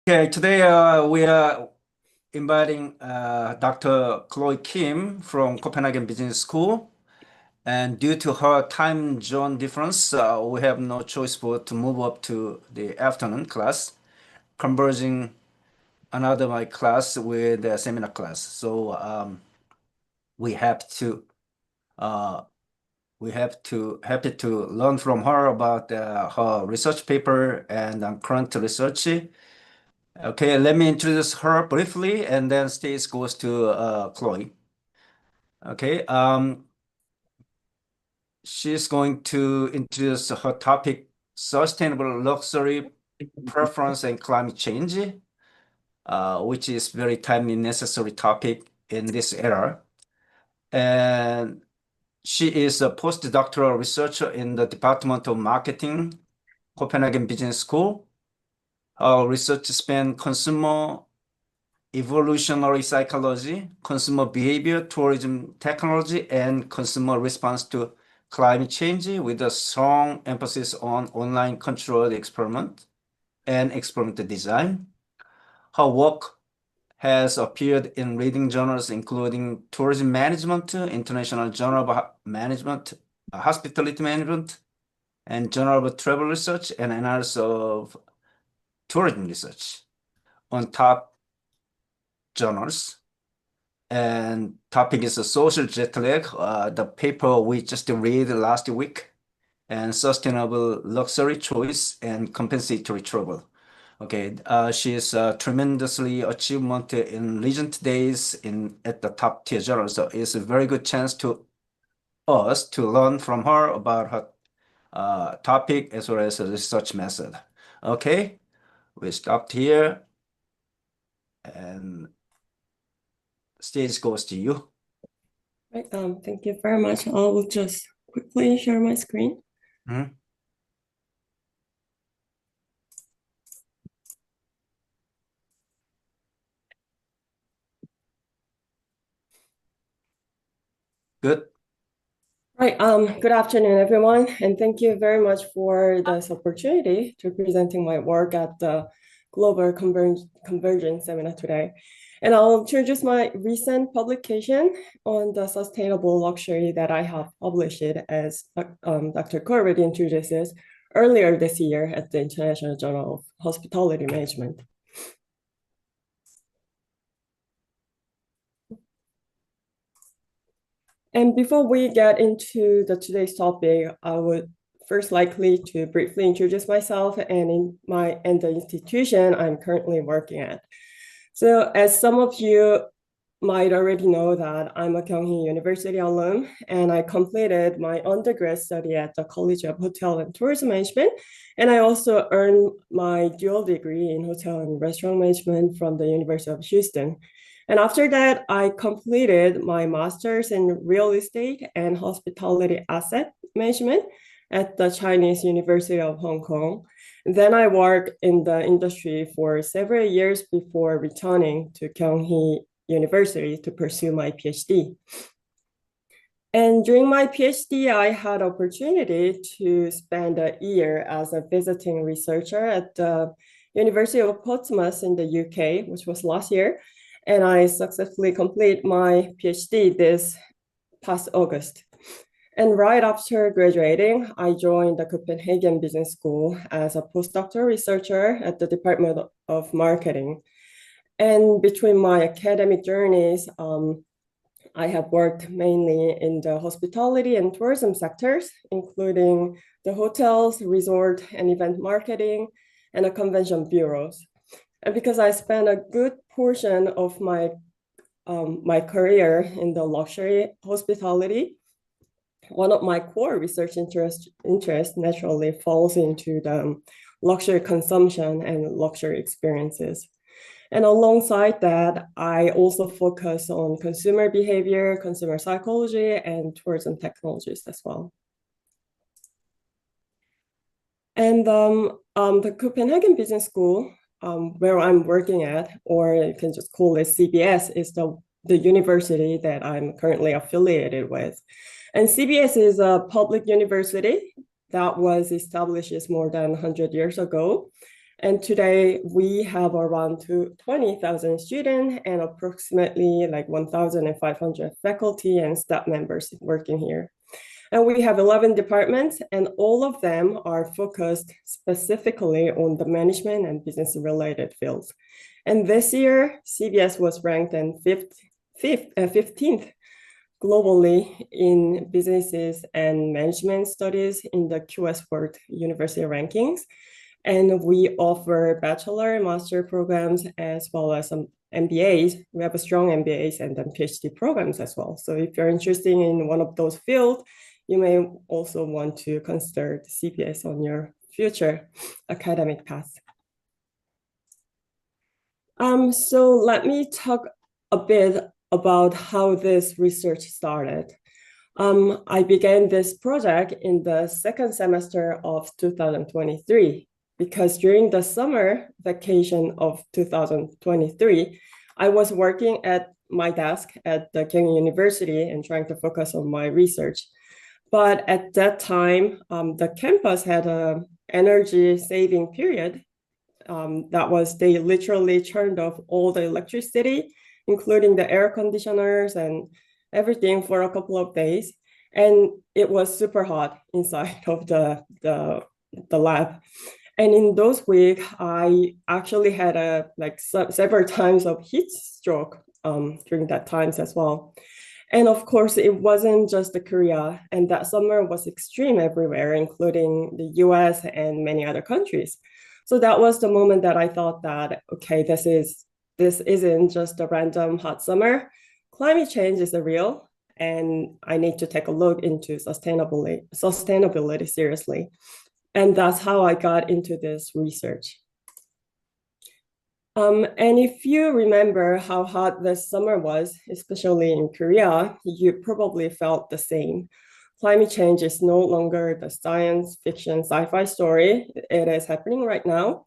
Okay, today we are inviting Dr. Chloe Kim from Copenhagen Business School. And due to her time zone difference, we have no choice but to move up to the afternoon class, converging another my class with the seminar class. So we have to uh, happy to learn from her about her research paper and current research. Okay, let me introduce her briefly, and then stage goes to Chloe. Okay, she's going to introduce her topic, sustainable luxury preference and climate change, which is very timely necessary topic in this era. And she is a postdoctoral researcher in the Department of Marketing, Copenhagen Business School. Her research span consumer evolutionary psychology, consumer behavior, tourism technology, and consumer response to climate change with a strong emphasis on online controlled experiment and experiment design. Her work has appeared in leading journals including Tourism Management, International Journal of Management, Hospitality Management, and Journal of Travel Research, and Annals of Tourism Research on top journals. And topic is a social jet lag, the paper we just read last week, and sustainable luxury choice and compensatory travel. Okay, she is tremendously achievement in recent days at the top tier journal. So it's a very good chance to us to learn from her about her topic as well as the research method. Okay, we stopped here and stage goes to you. Right, thank you very much. I will just quickly share my screen. Mhm. Good. Right, good afternoon, everyone, and thank you very much for this opportunity to presenting my work at the Global Convergence Seminar today. And I'll introduce my recent publication on the sustainable luxury that I have published as Dr. Corbett introduces earlier this year at the International Journal of Hospitality Management. And before we get into today's topic, I would first likely to briefly introduce myself and the institution I'm currently working at. So as some of you might already know that I'm a Kyunghee University alum, and I completed my undergrad study at the College of Hotel and Tourism Management. And I also earned my dual degree in hotel and restaurant management from the University of Houston. And after that, I completed my master's in real estate and hospitality asset management at the Chinese University of Hong Kong. Then I worked in the industry for several years before returning to Kyunghee University to pursue my PhD. And during my PhD, I had opportunity to spend a year as a visiting researcher at the University of Portsmouth in the UK, which was last year. And I successfully complete my PhD this past August. And right after graduating, I joined the Copenhagen Business School as a postdoctoral researcher at the Department of Marketing. And between my academic journeys, I have worked mainly in the hospitality and tourism sectors, including the hotels, resort and event marketing, and the convention bureaus. And because I spent a good portion of my career in the luxury hospitality, one of my core research interest naturally falls into the luxury consumption and luxury experiences. And alongside that, I also focus on consumer behavior, consumer psychology, and tourism technologies as well. And the Copenhagen Business School, where I'm working at, or you can just call it CBS, is the university that I'm currently affiliated with. And CBS is a public university that was established more than 100 years ago. And today we have around 20,000 students and approximately like 1,500 faculty and staff members working here. And we have 11 departments, and all of them are focused specifically on the management and business related fields. And this year, CBS was ranked in 15th globally in businesses and management studies in the QS World University rankings. And we offer bachelor and master programs as well as some MBAs. We have a strong MBAs and then PhD programs as well. So if you're interested in one of those fields, you may also want to consider the CBS on your future academic path. So let me talk a bit about how this research started. I began this project in the second semester of 2023 because during the summer vacation of 2023, I was working at my desk at the Copenhagen University and trying to focus on my research. But at that time, the campus had an energy saving period. That was, they literally turned off all the electricity, including the air conditioners and everything for a couple of days. And it was super hot inside of the lab. And in those weeks, I actually had several times of heat stroke during that times as well. And of course, it wasn't just the Korea, and that summer was extreme everywhere, including the US and many other countries. So that was the moment that I thought that, okay, this isn't just a random hot summer. Climate change is real, and I need to take a look into sustainability seriously. And that's how I got into this research. And if you remember how hot this summer was, especially in Korea, you probably felt the same. Climate change is no longer the science fiction sci-fi story. It is happening right now.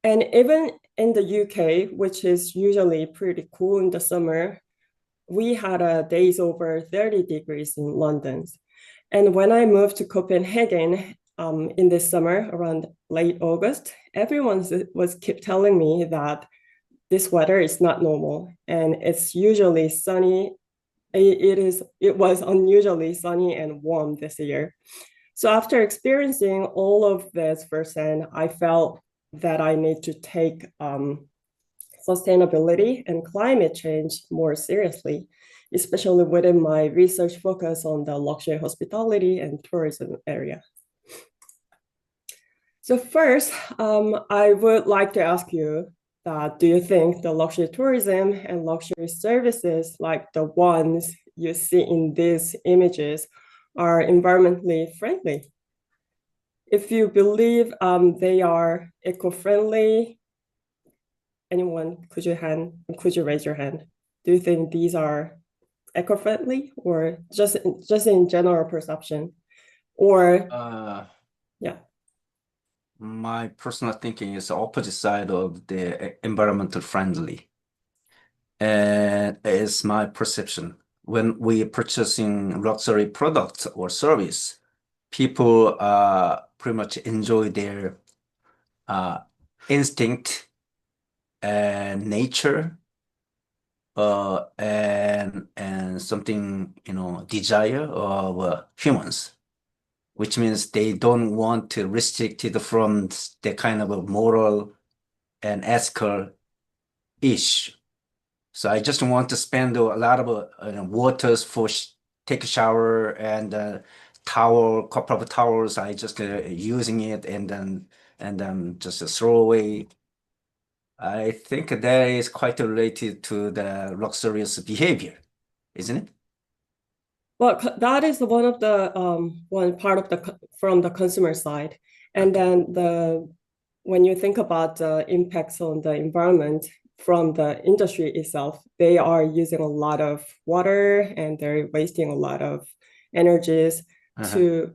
And even in the UK, which is usually pretty cool in the summer, we had days over 30 degrees in London. And when I moved to Copenhagen, in this summer, around late August, everyone keep telling me that this weather is not normal, and it's usually sunny. It was unusually sunny and warm this year. So after experiencing all of this firsthand, I felt that I need to take sustainability and climate change more seriously, especially within my research focus on the luxury hospitality and tourism area. So first, I would like to ask you that, do you think the luxury tourism and luxury services like the ones you see in these images are environmentally friendly? If you believe they are eco-friendly, anyone, could you raise your hand? Do you think these are eco-friendly, or just in general perception? Or yeah. My personal thinking is the opposite side of the environmental friendly. And it's my perception. When we purchasing luxury products or service, people pretty much enjoy their instinct and nature and something, desire of humans, which means they don't want to restrict it from the kind of a moral and ethical issue. So I just want to spend a lot of waters for take a shower and couple of towels. I just using it and then just throw away. I think that is quite related to the luxurious behavior, isn't it? Well, that is one of the one part of from the consumer side, and then when you think about the impacts on the environment from the industry itself, they are using a lot of water and they're wasting a lot of energies to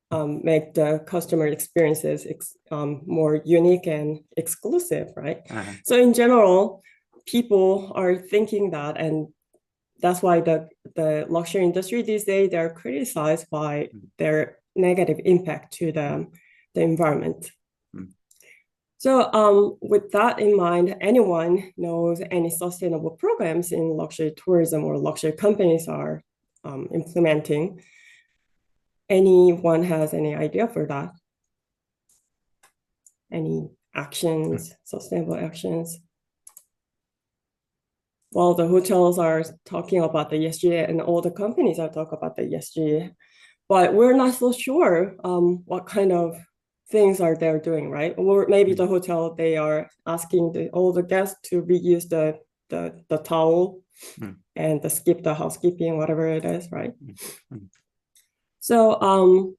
make the customer experiences more unique and exclusive, right? So in general, people are thinking that, and that's why the luxury industry these days, they're criticized by their negative impact to the environment. So with that in mind, anyone knows any sustainable programs in luxury tourism or luxury companies are implementing? Anyone has any idea for that? Any actions, sustainable actions? Well, the hotels are talking about the ESG and all the companies are talking about the ESG, but we're not so sure what kind of things are they doing, right? Or maybe the hotel, they are asking all the guests to reuse the towel and skip the housekeeping, whatever it is, right? So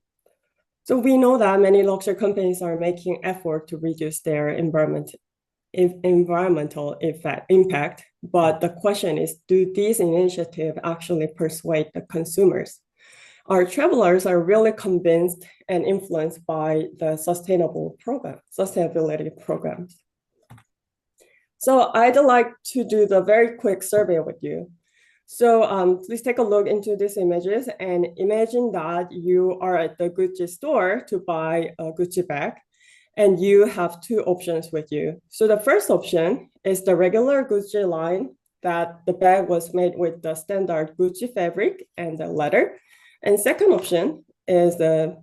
so we know that many luxury companies are making effort to reduce their environmental impact, but the question is, do these initiatives actually persuade the consumers? Our travelers are really convinced and influenced by the sustainability programs. So I'd like to do the very quick survey with you. So please take a look into these images and imagine that you are at the Gucci store to buy a Gucci bag, and you have two options with you. So the first option is the regular Gucci line, that the bag was made with the standard Gucci fabric and the leather. And second option is the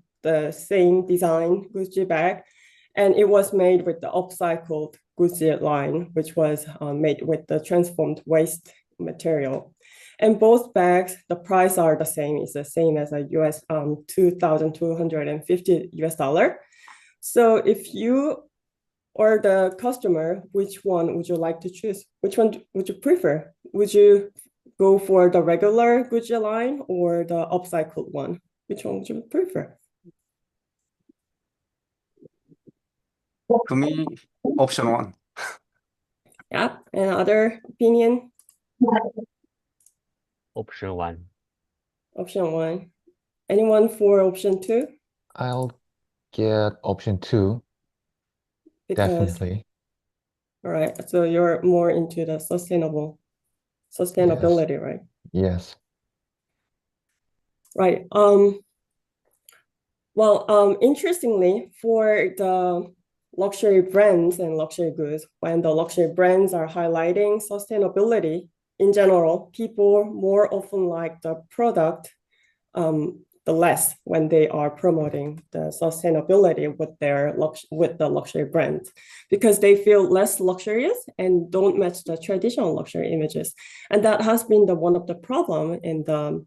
same design Gucci bag, and it was made with the upcycled Gucci line, which was made with the transformed waste material. And both bags, the price are the same. It's the same as a US $2,250. So if you or the customer, which one would you like to choose? Which one would you prefer? Would you go for the regular Gucci line or the upcycled one? Which one would you prefer? To me, option one. Yeah, and other opinion? Option one. Option one. Anyone for option two? I'll get option two, Because, definitely. all right, so you're more into the sustainability, right? Yes. Right. Interestingly, for the luxury brands and luxury goods, when the luxury brands are highlighting sustainability in general, people more often like the product the less when they are promoting the sustainability with the luxury brands, because they feel less luxurious and don't match the traditional luxury images. And that has been one of the problem in the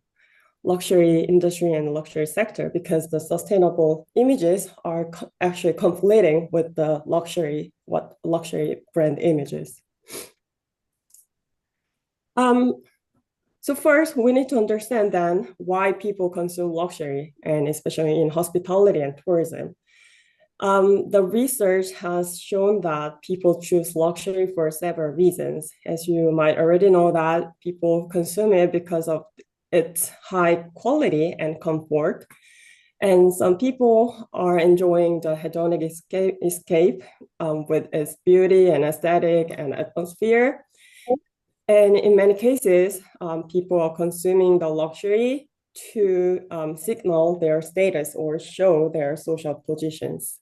luxury industry and luxury sector, because the sustainable images are actually conflicting with the luxury brand images. So first, we need to understand then why people consume luxury, and especially in hospitality and tourism. The research has shown that people choose luxury for several reasons. As you might already know, that people consume it because of its high quality and comfort. And some people are enjoying the hedonic escape with its beauty and aesthetic and atmosphere. And in many cases, people are consuming the luxury to signal their status or show their social positions.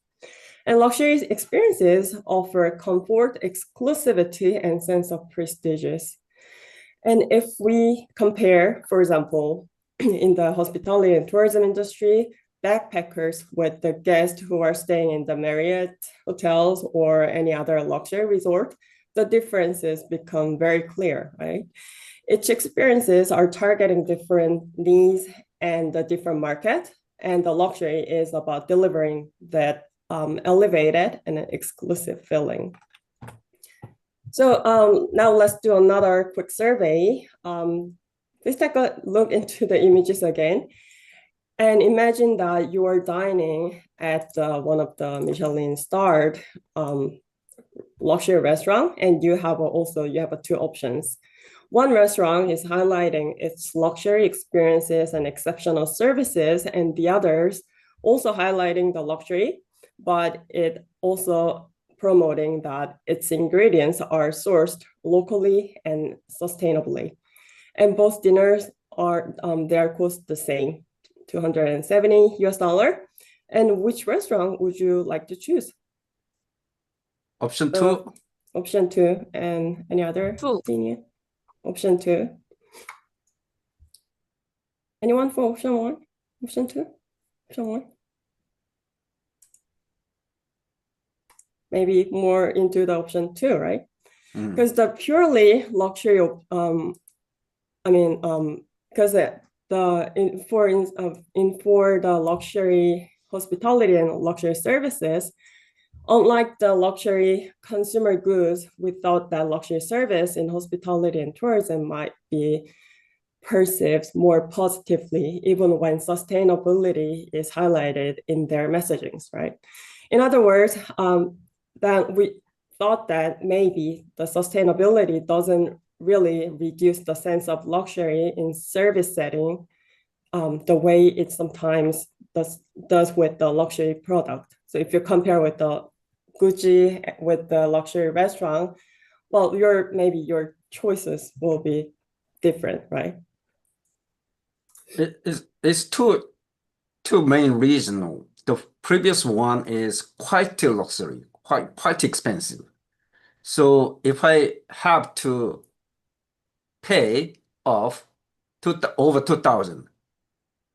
And luxury experiences offer comfort, exclusivity, and sense of prestigious. And if we compare, for example, in the hospitality and tourism industry, backpackers with the guests who are staying in the Marriott hotels or any other luxury resort, the differences become very clear, right? Each experiences are targeting different needs and the different market, and the luxury is about delivering that elevated and exclusive feeling. So now let's do another quick survey. Please take a look into the images again. And imagine that you are dining at one of the Michelin-starred luxury restaurant, and you have two options. One restaurant is highlighting its luxury experiences and exceptional services, and the others also highlighting the luxury, but it also promoting that its ingredients are sourced locally and sustainably. And both dinners are they cost the same, $270. And which restaurant would you like to choose? Option So, 2? option 2, and any other opinion? Option 2. Anyone for option 1? Option 2? Option 1? Maybe more into the option 2, right? Because the purely luxury, because for the luxury hospitality and luxury services, unlike the luxury consumer goods, we thought that luxury service in hospitality and tourism might be perceived more positively, even when sustainability is highlighted in their messagings, right? In other words, that we thought that maybe the sustainability doesn't really reduce the sense of luxury in service setting the way it sometimes does with the luxury product. So if you compare with the Gucci with the luxury restaurant, well, maybe your choices will be different, right? It's two main reasons. The previous one is quite luxury, quite expensive. So if I have to pay off over 2,000,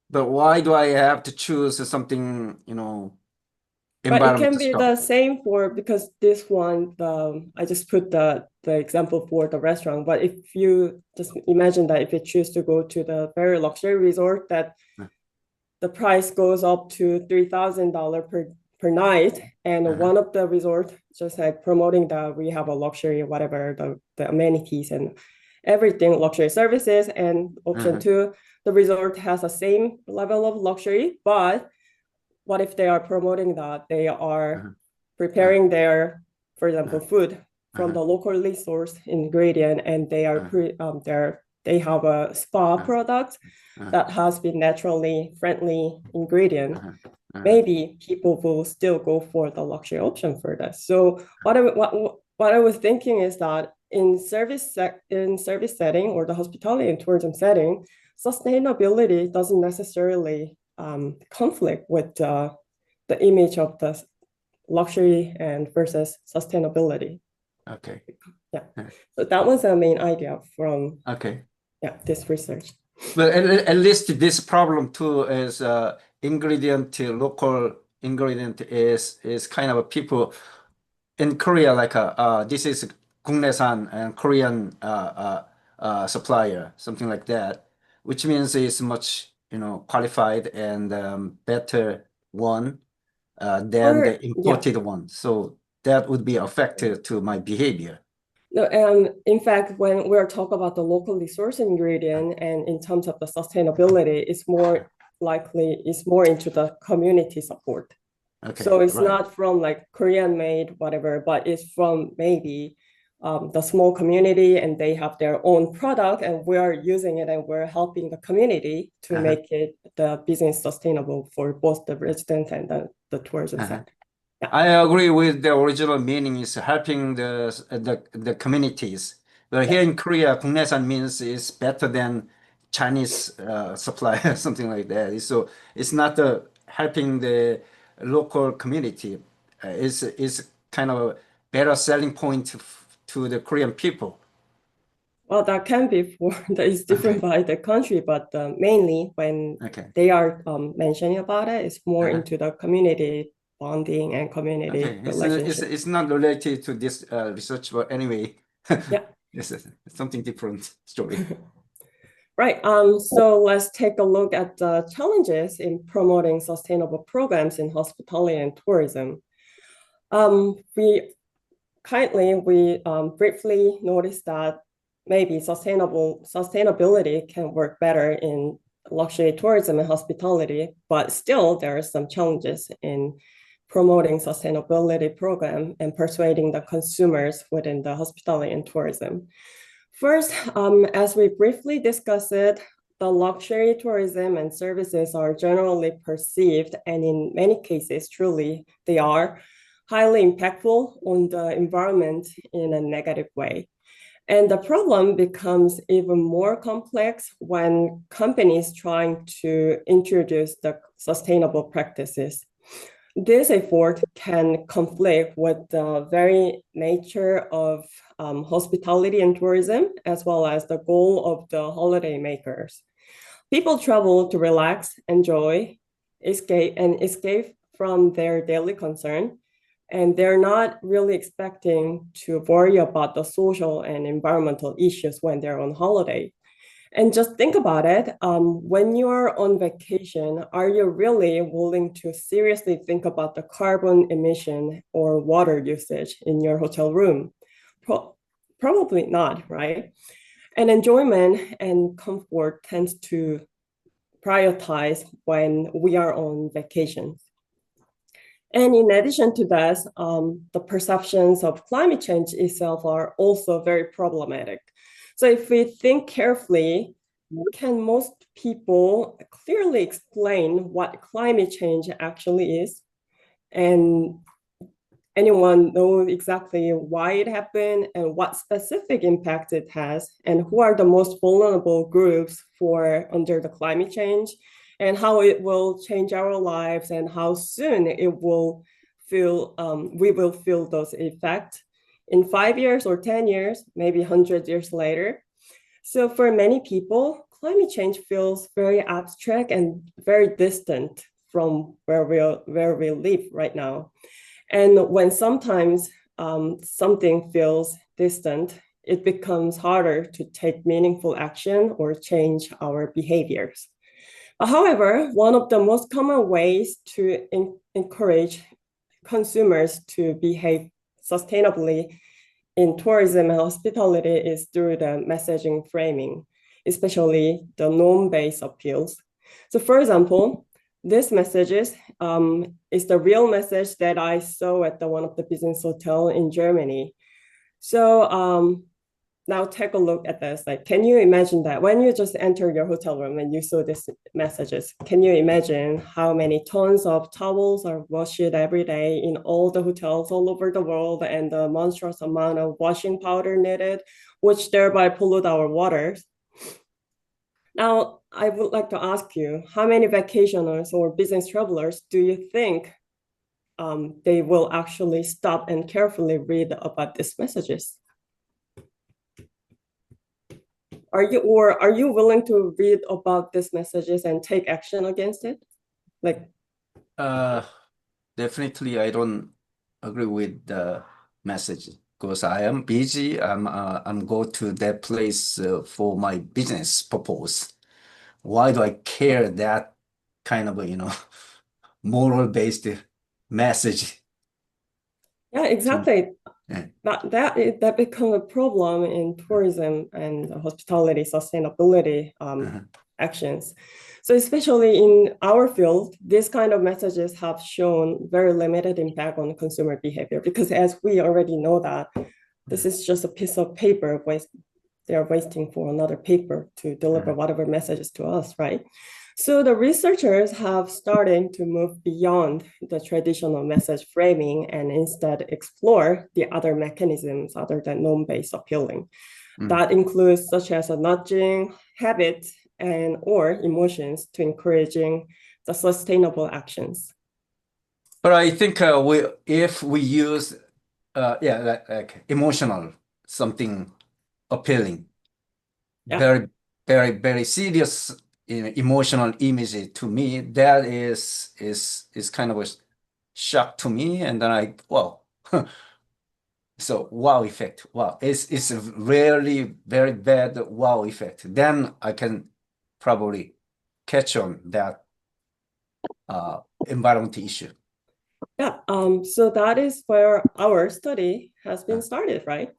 but why do I have to choose something, But it can environmental be stuff? the same because this one, I just put the example for the restaurant. But if you just imagine that if you choose to go to the very luxury resort, that the price goes up to $3,000 per night, and one of the resort just like promoting that we have a luxury, whatever the amenities and everything, luxury services. And option 2, the resort has the same level of luxury, but what if they are promoting that they are preparing their, for example, food from the locally sourced ingredient, and they are they have a spa product that has been naturally friendly ingredient. Maybe people will still go for the luxury option for that. So what I was thinking is that in service setting or the hospitality and tourism setting, sustainability doesn't necessarily conflict with the image of the luxury and versus sustainability. Okay. Yeah. So that was the main idea from this research. But at least this problem too is local ingredient is kind of people in Korea, like this is 국내산 and Korean supplier, something like that, which means it's much qualified and better one than the imported one. So that would be affected to my behavior. No, in fact, when we're talking about the locally sourced ingredient and in terms of the sustainability, it's more into the community support. Okay, so it's not from like Korean made, whatever, but it's from maybe the small community, and they have their own product, and we're using it, and we're helping the community to make it the business sustainable for both the residents and the tourism sector. I agree with the original meaning is helping the communities. But here in Korea, 국내산 means is better than Chinese supplier, something like that. So it's not helping the local community. It's kind of a better selling point to the Korean people. Well, that can be that is different by the country, but mainly when they are mentioning about it, it's more into the community bonding and community relationship. It's not related to this research, but anyway, it's something different story. Right. So let's take a look at the challenges in promoting sustainable programs in hospitality and tourism. We briefly noticed that maybe sustainability can work better in luxury tourism and hospitality, but still there are some challenges in promoting sustainability program and persuading the consumers within the hospitality and tourism. First, as we briefly discussed it, the luxury tourism and services are generally perceived, and in many cases, truly, they are highly impactful on the environment in a negative way. And the problem becomes even more complex when companies trying to introduce the sustainable practices. this effort can conflict with the very nature of hospitality and tourism, as well as the goal of the holiday makers. People travel to relax, enjoy, escape from their daily concern, and they're not really expecting to worry about the social and environmental issues when they're on holiday. And just think about it. When you are on vacation, are you really willing to seriously think about the carbon emission or water usage in your hotel room? Probably not, right? And enjoyment and comfort tends to prioritize when we are on vacation. And in addition to that, the perceptions of climate change itself are also very problematic. So if we think carefully, can most people clearly explain what climate change actually is? And anyone know exactly why it happened and what specific impact it has, and who are the most vulnerable groups for under the climate change, and how it will change our lives, and how soon it will feel we will feel those effects in 5 years or 10 years, maybe 100 years later. So for many people, climate change feels very abstract and very distant from where we live right now. And when sometimes something feels distant, it becomes harder to take meaningful action or change our behaviors. However, one of the most common ways to encourage consumers to behave sustainably in tourism and hospitality is through the messaging framing, especially the norm-based appeals. So for example, this messages is the real message that I saw at one of the business hotel in Germany. So now take a look at this. Like, can you imagine that when you just enter your hotel room and you saw these messages, can you imagine how many tons of towels are washed every day in all the hotels all over the world, and the monstrous amount of washing powder needed, which thereby pollute our waters? Now, I would like to ask you, how many vacationers or business travelers do you think they will actually stop and carefully read about these messages? Are you willing to read about these messages and take action against it? Like, Definitely, I don't agree with the message because I am busy. I'm go to that place for my business purpose. Why do I care that kind of moral-based message? yeah, exactly. Yeah. That become a problem in tourism and hospitality sustainability actions. So especially in our field, these kind of messages have shown very limited impact on consumer behavior, because as we already know that this is just a piece of paper they are waiting for another paper to deliver whatever messages to us, right? So the researchers have started to move beyond the traditional message framing and instead explore the other mechanisms other than norm-based appealing. That includes such as a nudging, habit, and or emotions to encouraging the sustainable actions. But I think if we use like emotional something appealing, Yeah. very very very serious emotional image to me, that is kind of a shock to me, and then wow. So wow effect. Wow, it's a really very bad wow effect. Then I can probably catch on that environment issue. Yeah, so that is where our study has been started, right?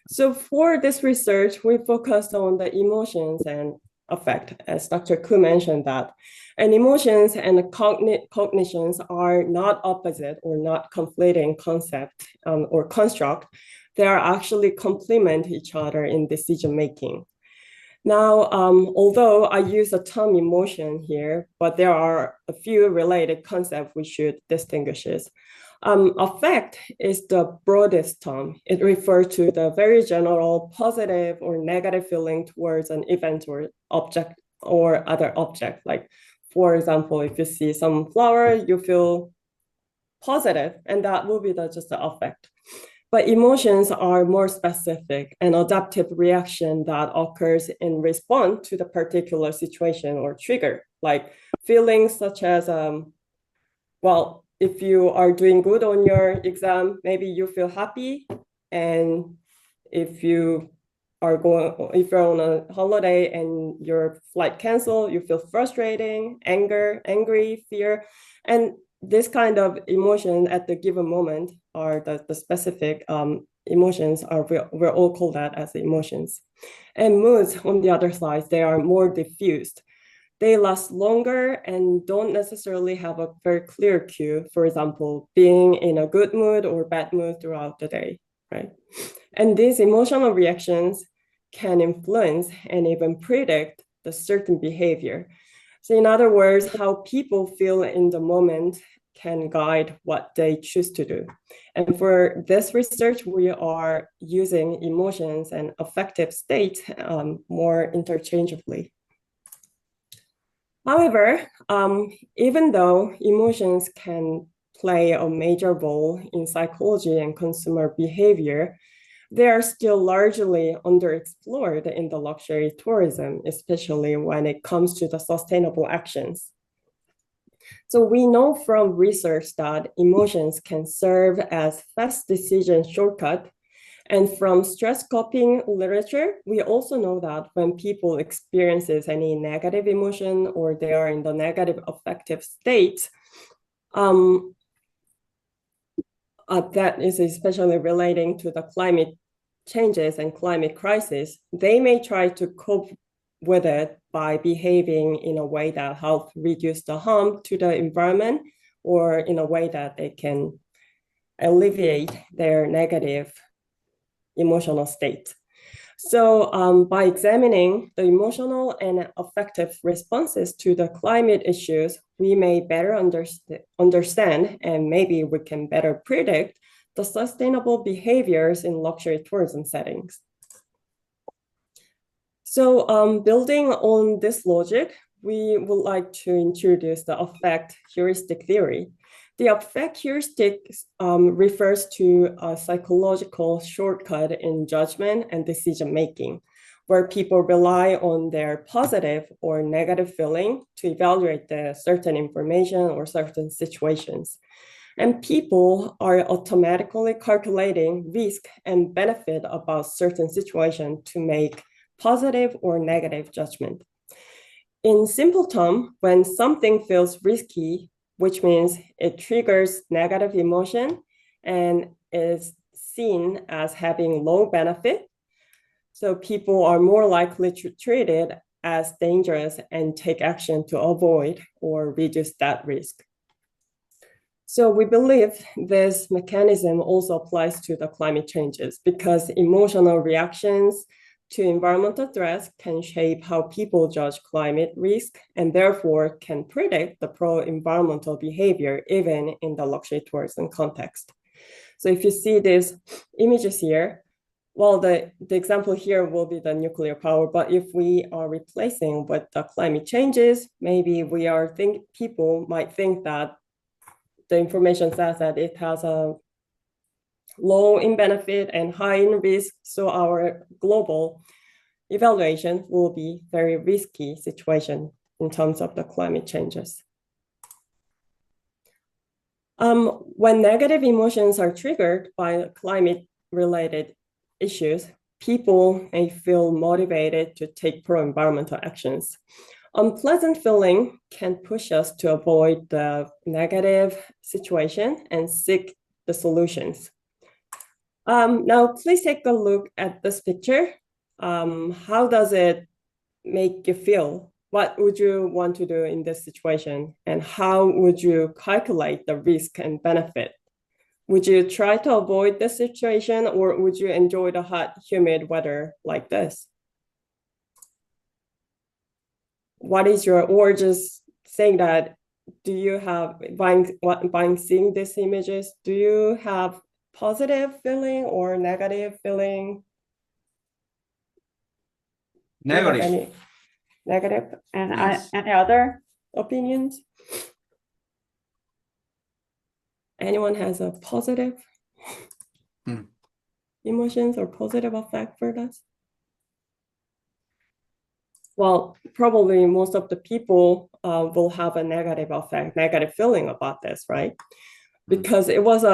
So for this research, we focused on the emotions and affect, as Dr. Ku mentioned that. And emotions and cognitions are not opposite or not conflicting concept or construct. They are actually complement each other in decision making. Now, although I use the term emotion here, but there are a few related concepts we should distinguish. Affect is the broadest term. It refers to the very general positive or negative feeling towards an event or object or other object. Like, for example, if you see some flower, you feel positive, and that will be just the affect. But emotions are more specific and adaptive reaction that occurs in response to the particular situation or trigger, like feelings such as, well, if you are doing good on your exam, maybe you feel happy. And if you're on a holiday and your flight canceled, you feel frustrating, angry, fear. And this kind of emotion at the given moment are the specific emotions we're all called that as emotions. And moods, on the other side, they are more diffused. They last longer and don't necessarily have a very clear cue, for example, being in a good mood or bad mood throughout the day, right? And these emotional reactions can influence and even predict the certain behavior. So in other words, how people feel in the moment can guide what they choose to do. And for this research, we are using emotions and affective states more interchangeably. However, even though emotions can play a major role in psychology and consumer behavior, they are still largely underexplored in the luxury tourism, especially when it comes to the sustainable actions. So we know from research that emotions can serve as fast decision shortcut. And from stress coping literature, we also know that when people experiences any negative emotion or they are in the negative affective state, that is especially relating to the climate changes and climate crisis, they may try to cope with it by behaving in a way that helps reduce the harm to the environment or in a way that they can alleviate their negative emotional state. So by examining the emotional and affective responses to the climate issues, we may better understand and maybe we can better predict the sustainable behaviors in luxury tourism settings. So building on this logic, we would like to introduce the affect heuristic theory. The affect heuristic refers to a psychological shortcut in judgment and decision-making, where people rely on their positive or negative feeling to evaluate the certain information or certain situations. And people are automatically calculating risk and benefit about certain situation to make positive or negative judgment. In simple terms, when something feels risky, which means it triggers negative emotion and is seen as having low benefit, so people are more likely to treat it as dangerous and take action to avoid or reduce that risk. So we believe this mechanism also applies to the climate changes because emotional reactions to environmental threats can shape how people judge climate risk and therefore can predict the pro-environmental behavior even in the luxury tourism context. So if you see these images here, well, the example here will be the nuclear power, but if we are replacing with the climate changes, maybe people might think that the information says that it has a low in benefit and high in risk. So our global evaluation will be very risky situation in terms of the climate changes. When negative emotions are triggered by climate-related issues, people may feel motivated to take pro-environmental actions. Unpleasant feeling can push us to avoid the negative situation and seek the solutions. Now, please take a look at this picture. How does it make you feel? What would you want to do in this situation? And how would you calculate the risk and benefit? Would you try to avoid this situation or would you enjoy the hot, humid weather like this? Or just saying that, do you have, by seeing these images, do you have positive feeling or negative feeling? Negative. Negative. And Yes. any other opinions? Anyone has a positive emotions or positive effect for this? Well, probably most of the people will have a negative effect, negative feeling about this, right? Because it was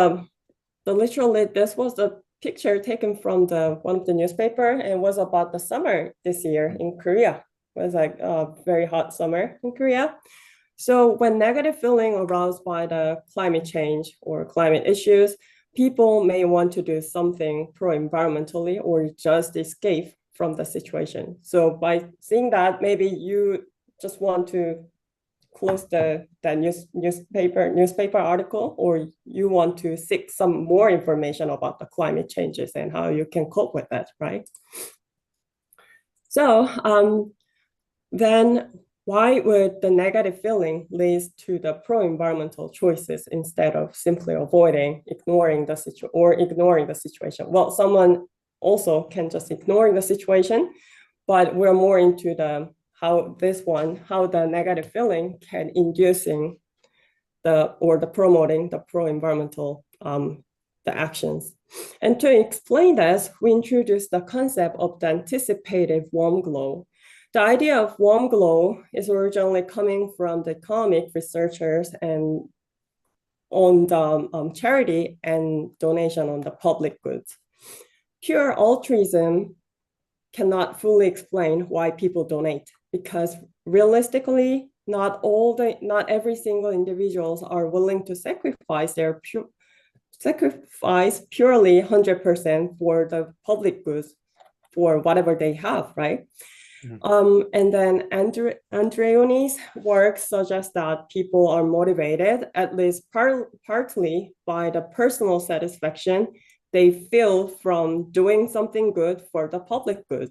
literally this was the picture taken from one of the newspaper, and it was about the summer this year in Korea. It was like a very hot summer in Korea. So when negative feeling aroused by the climate change or climate issues, people may want to do something pro-environmentally or just escape from the situation. So by seeing that, maybe you just want to close the newspaper article, or you want to seek some more information about the climate changes and how you can cope with that, right? So then why would the negative feeling lead to the pro-environmental choices instead of simply ignoring the situation? Well, someone also can just ignore the situation, but we're more into how the negative feeling can inducing promoting the pro-environmental the actions. And to explain this, we introduced the concept of the anticipated warm glow. The idea of warm glow is originally coming from the economic researchers and on the charity and donation on the public goods. Pure altruism cannot fully explain why people donate, because realistically, not every single individuals are willing to sacrifice purely 100% for the public goods for whatever they have, right? And then Andreoni's work suggests that people are motivated, at least partly, by the personal satisfaction they feel from doing something good for the public good,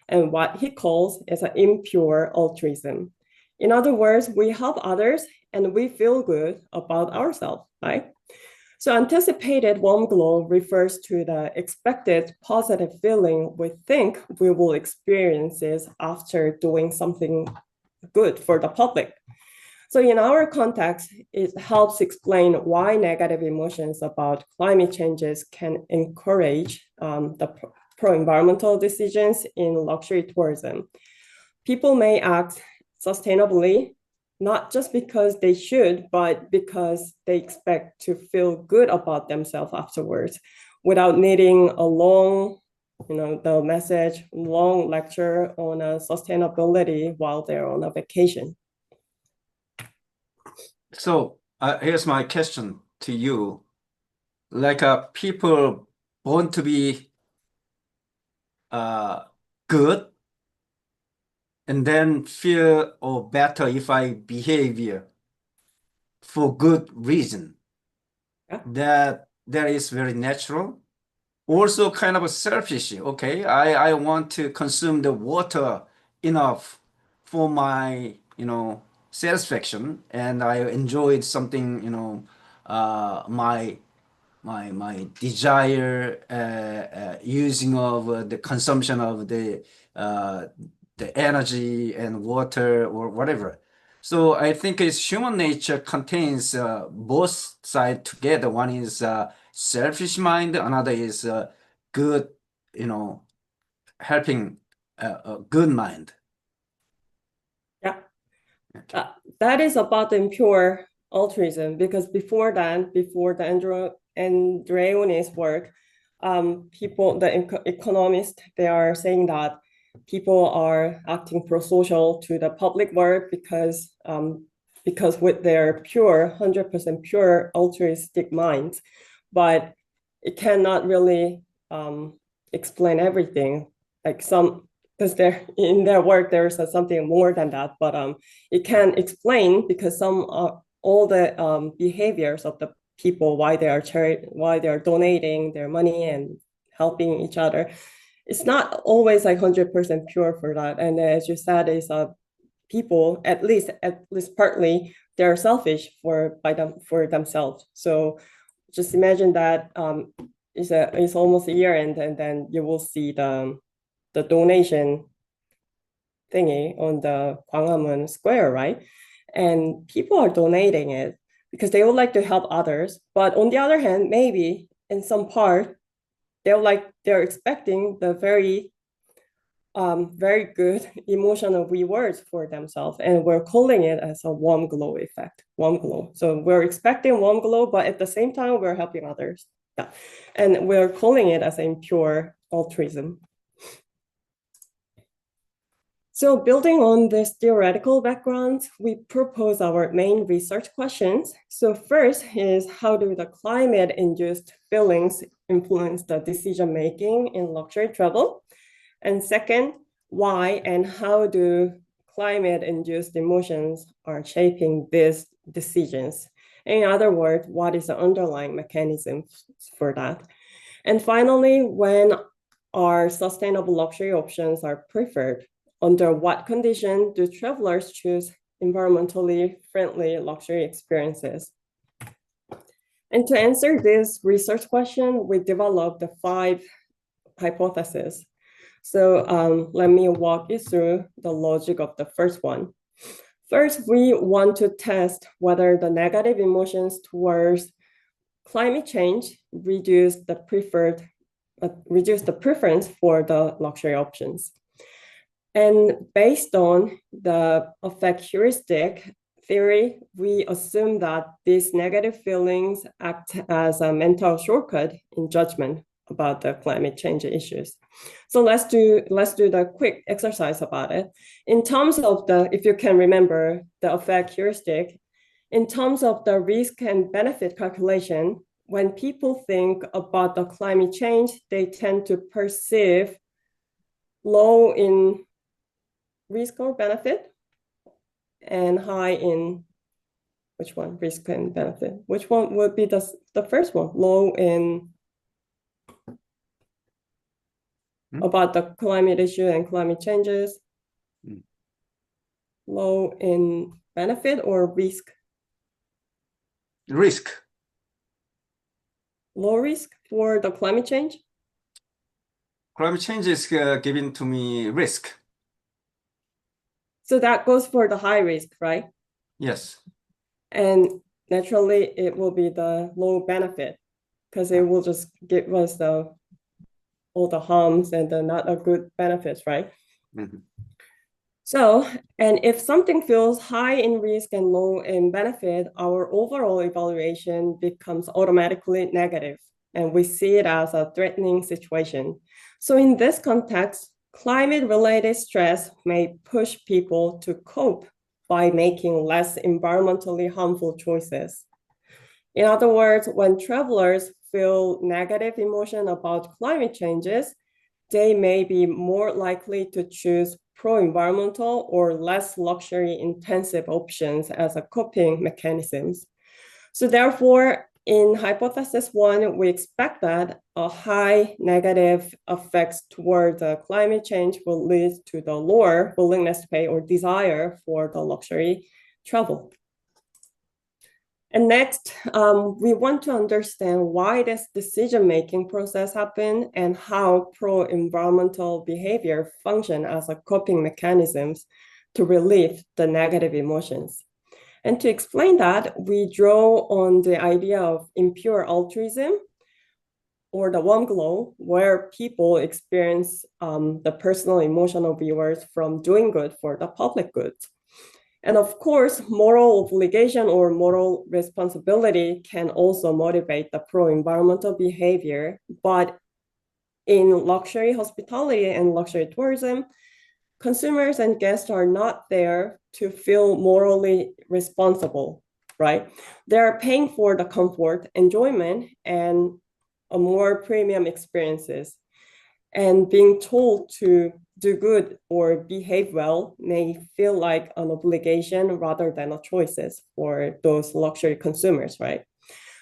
and what he calls is an impure altruism. In other words, we help others and we feel good about ourselves, right? So anticipated warm glow refers to the expected positive feeling we think we will experience after doing something good for the public. So in our context, it helps explain why negative emotions about climate changes can encourage the pro-environmental decisions in luxury tourism. People may act sustainably, not just because they should, but because they expect to feel good about themselves afterwards, without needing a long, long lecture on sustainability while they're on a vacation. So here's my question to you. Like people want to be good and then feel better if I behave for good reason. Yeah. That is very natural. Also kind of selfish. Okay, I want to consume the water enough for my satisfaction, and I enjoyed something my desire using of the consumption of the energy and water or whatever. So I think it's human nature contains both sides together. One is selfish mind, another is good, helping a good mind. Yeah. Okay. That is about the impure altruism, because before the Andreoni's work, the economists, they are saying that people are acting pro-social to the public work because with their 100% pure altruistic minds, but it cannot really explain everything. Like because in their work there's something more than that, but it can explain because all the behaviors of the people, why they are donating their money and helping each other. It's not always like 100% pure for that. And as you said, is people at least partly they're selfish for themselves. So just imagine that it's almost a year, and then you will see the donation thingy on the Gwanghwamun Square, right? And people are donating it. because they would like to help others. But on the other hand, maybe in some part, they're expecting the very good emotional rewards for themselves, and we're calling it as a warm glow effect, warm glow. So we're expecting warm glow, but at the same time, we're helping others. Yeah, and we're calling it as impure altruism. So building on this theoretical background, we propose our main research questions. So first is, how do the climate-induced feelings influence the decision-making in luxury travel? And second, why and how do climate-induced emotions are shaping these decisions? In other words, what is the underlying mechanism for that? And finally, when our sustainable luxury options are preferred, under what condition do travelers choose environmentally friendly luxury experiences? And to answer this research question, we developed the 5 hypotheses. So let me walk you through the logic of the first one. First, we want to test whether the negative emotions towards climate change reduce the preference for the luxury options. And based on the affect heuristic theory, we assume that these negative feelings act as a mental shortcut in judgment about the climate change issues. So let's do the quick exercise about it. In terms of if you can remember the affect heuristic, in terms of the risk and benefit calculation, when people think about the climate change, they tend to perceive low in risk or benefit and high in which one? Risk and benefit. Which one would be the first one? Low in about the climate issue and climate changes. Low in benefit or risk? Risk. Low risk for the climate change? Climate change is giving to me risk. So that goes for the high risk, right? Yes. And naturally, it will be the low benefit because it will just give us all the harms and the not a good benefits, right? Mm-hmm. So, and if something feels high in risk and low in benefit, our overall evaluation becomes automatically negative, and we see it as a threatening situation. So in this context, climate-related stress may push people to cope by making less environmentally harmful choices. In other words, when travelers feel negative emotion about climate changes, they may be more likely to choose pro-environmental or less luxury-intensive options as a coping mechanisms. So therefore, in hypothesis 1, we expect that a high negative effects toward the climate change will lead to the lower willingness to pay or desire for the luxury travel. And next, we want to understand why this decision-making process happened and how pro-environmental behavior function as a coping mechanisms to relieve the negative emotions. And to explain that, we draw on the idea of impure altruism or the warm glow, where people experience the personal emotional rewards from doing good for the public good. And of course, moral obligation or moral responsibility can also motivate the pro-environmental behavior, but in luxury hospitality and luxury tourism, consumers and guests are not there to feel morally responsible, right? They're paying for the comfort, enjoyment, and a more premium experiences. And being told to do good or behave well may feel like an obligation rather than a choices for those luxury consumers, right?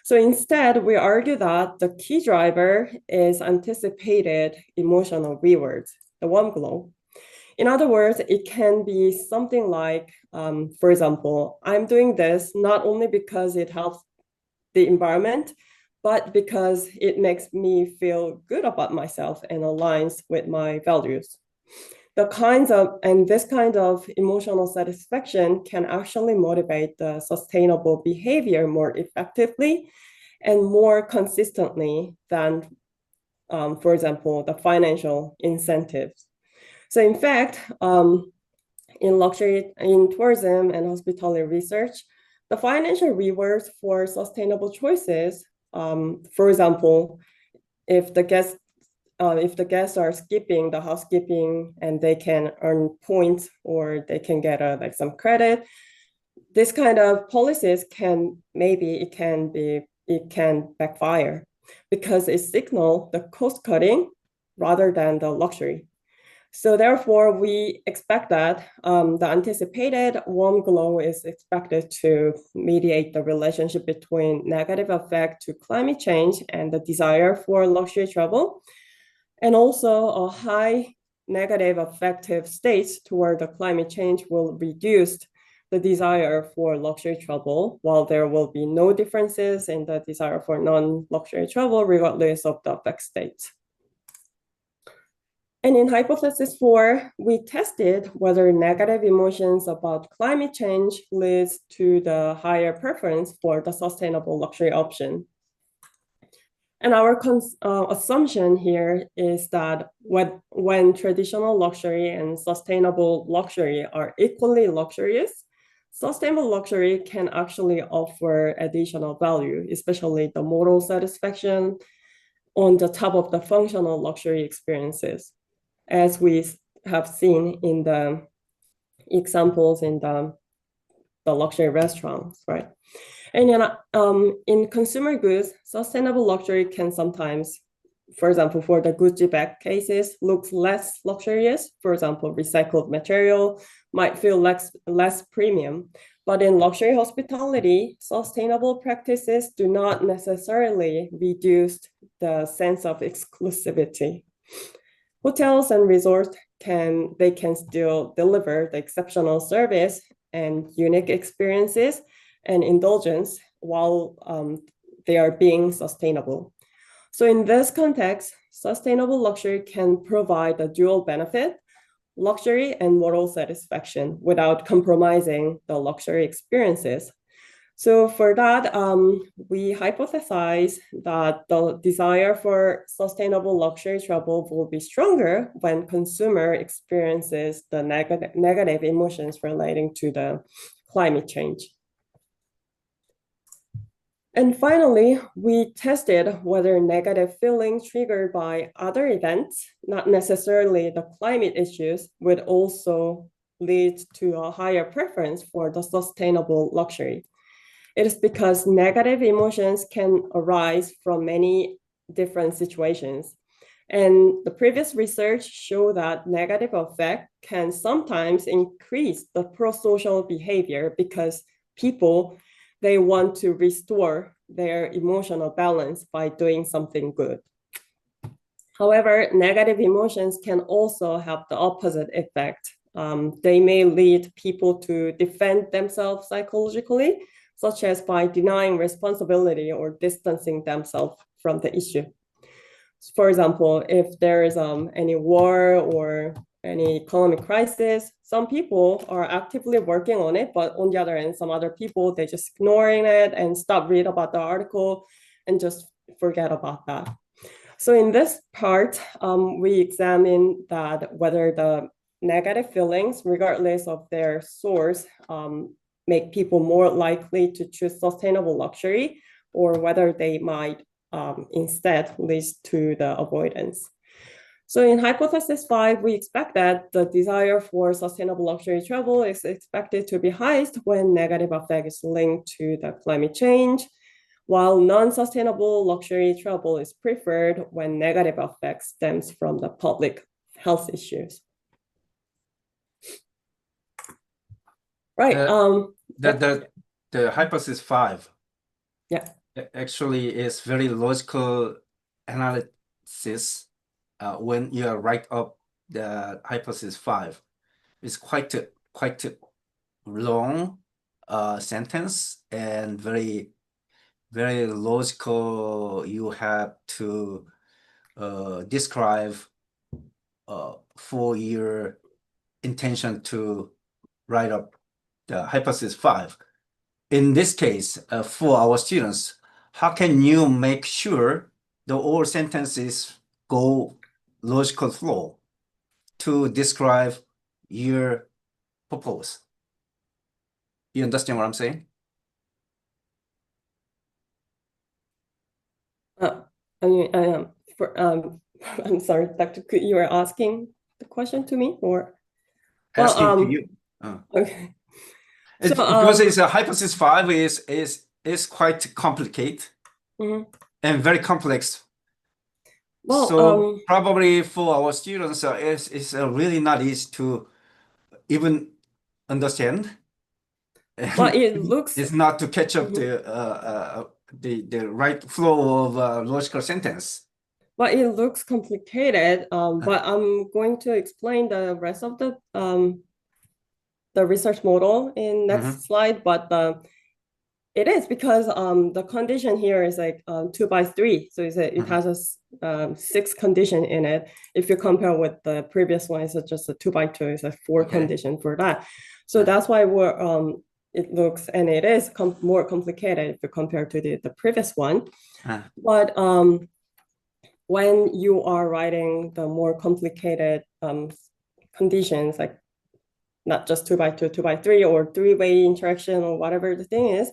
So instead, we argue that the key driver is anticipated emotional rewards, the warm glow. In other words, it can be something like, for example, I'm doing this not only because it helps the environment, but because it makes me feel good about myself and aligns with my values. this kind of emotional satisfaction can actually motivate the sustainable behavior more effectively and more consistently than, for example, the financial incentives. So in fact, in tourism and hospitality research, the financial rewards for sustainable choices, for example, if the guests are skipping the housekeeping and they can earn points or they can get like some credit, this kind of policies can backfire because it signals the cost cutting rather than the luxury. So therefore, we expect that the anticipated warm glow is expected to mediate the relationship between negative effect to climate change and the desire for luxury travel, and also a high negative affective states toward the climate change will reduce the desire for luxury travel, while there will be no differences in the desire for non-luxury travel regardless of the affect states. And in hypothesis 4, we tested whether negative emotions about climate change leads to the higher preference for the sustainable luxury option. And our assumption here is that when traditional luxury and sustainable luxury are equally luxurious, sustainable luxury can actually offer additional value, especially the moral satisfaction on the top of the functional luxury experiences, as we have seen in the examples in the luxury restaurants, right? And in consumer goods, sustainable luxury can sometimes, for example, for the Gucci bag cases, looks less luxurious. For example, recycled material might feel less premium. But in luxury hospitality, sustainable practices do not necessarily reduce the sense of exclusivity. Hotels and resorts can still deliver the exceptional service and unique experiences and indulgence while they are being sustainable. So in this context, sustainable luxury can provide a dual benefit, luxury and moral satisfaction, without compromising the luxury experiences. So for that, we hypothesize that the desire for sustainable luxury travel will be stronger when consumer experiences the negative emotions relating to the climate change. And finally, we tested whether negative feelings triggered by other events, not necessarily the climate issues, would also lead to a higher preference for the sustainable luxury. It is because negative emotions can arise from many different situations. And the previous research showed that negative affect can sometimes increase the pro-social behavior because people, they want to restore their emotional balance by doing something good. However, negative emotions can also have the opposite effect. They may lead people to defend themselves psychologically, such as by denying responsibility or distancing themselves from the issue. For example, if there is any war or any economic crisis, some people are actively working on it, but on the other hand, some other people, they just ignoring it and stop read about the article and just forget about that. So in this part, we examine that whether the negative feelings, regardless of their source, make people more likely to choose sustainable luxury, or whether they might instead lead to the avoidance. So in hypothesis 5, we expect that the desire for sustainable luxury travel is expected to be highest when negative effect is linked to the climate change, while non-sustainable luxury travel is preferred when negative effect stems from the public health issues. Right. The hypothesis 5, yeah, actually is very logical analysis. When you write up the hypothesis 5, it's quite long sentence and very logical. You have to describe 4-year intention to write up the hypothesis 5. In this case, for our students, how can you make sure the all sentences go logical flow to describe your purpose? You understand what I'm saying? I mean, I'm sorry, Dr. Ku, you were asking the question to me, or? Asking to you. Okay. Because it's a hypothesis 5 is quite complicated and very complex. Well, so probably for our students, it's really not easy to even understand. well, it looks It's not to catch up the right flow of logical sentence. well, it looks complicated, but I'm going to explain the rest of the research model in next slide. But it is because the condition here is like 2 by 3, so it has a 6 condition in it. If you compare with the previous one, it's just a 2 by 2, it's a 4 condition for that. So that's why it looks, and it is more complicated if you compare to the previous one. But when you are writing the more complicated conditions, like not just 2 by 2, 2 by 3, or 3-way interaction, or whatever the thing is,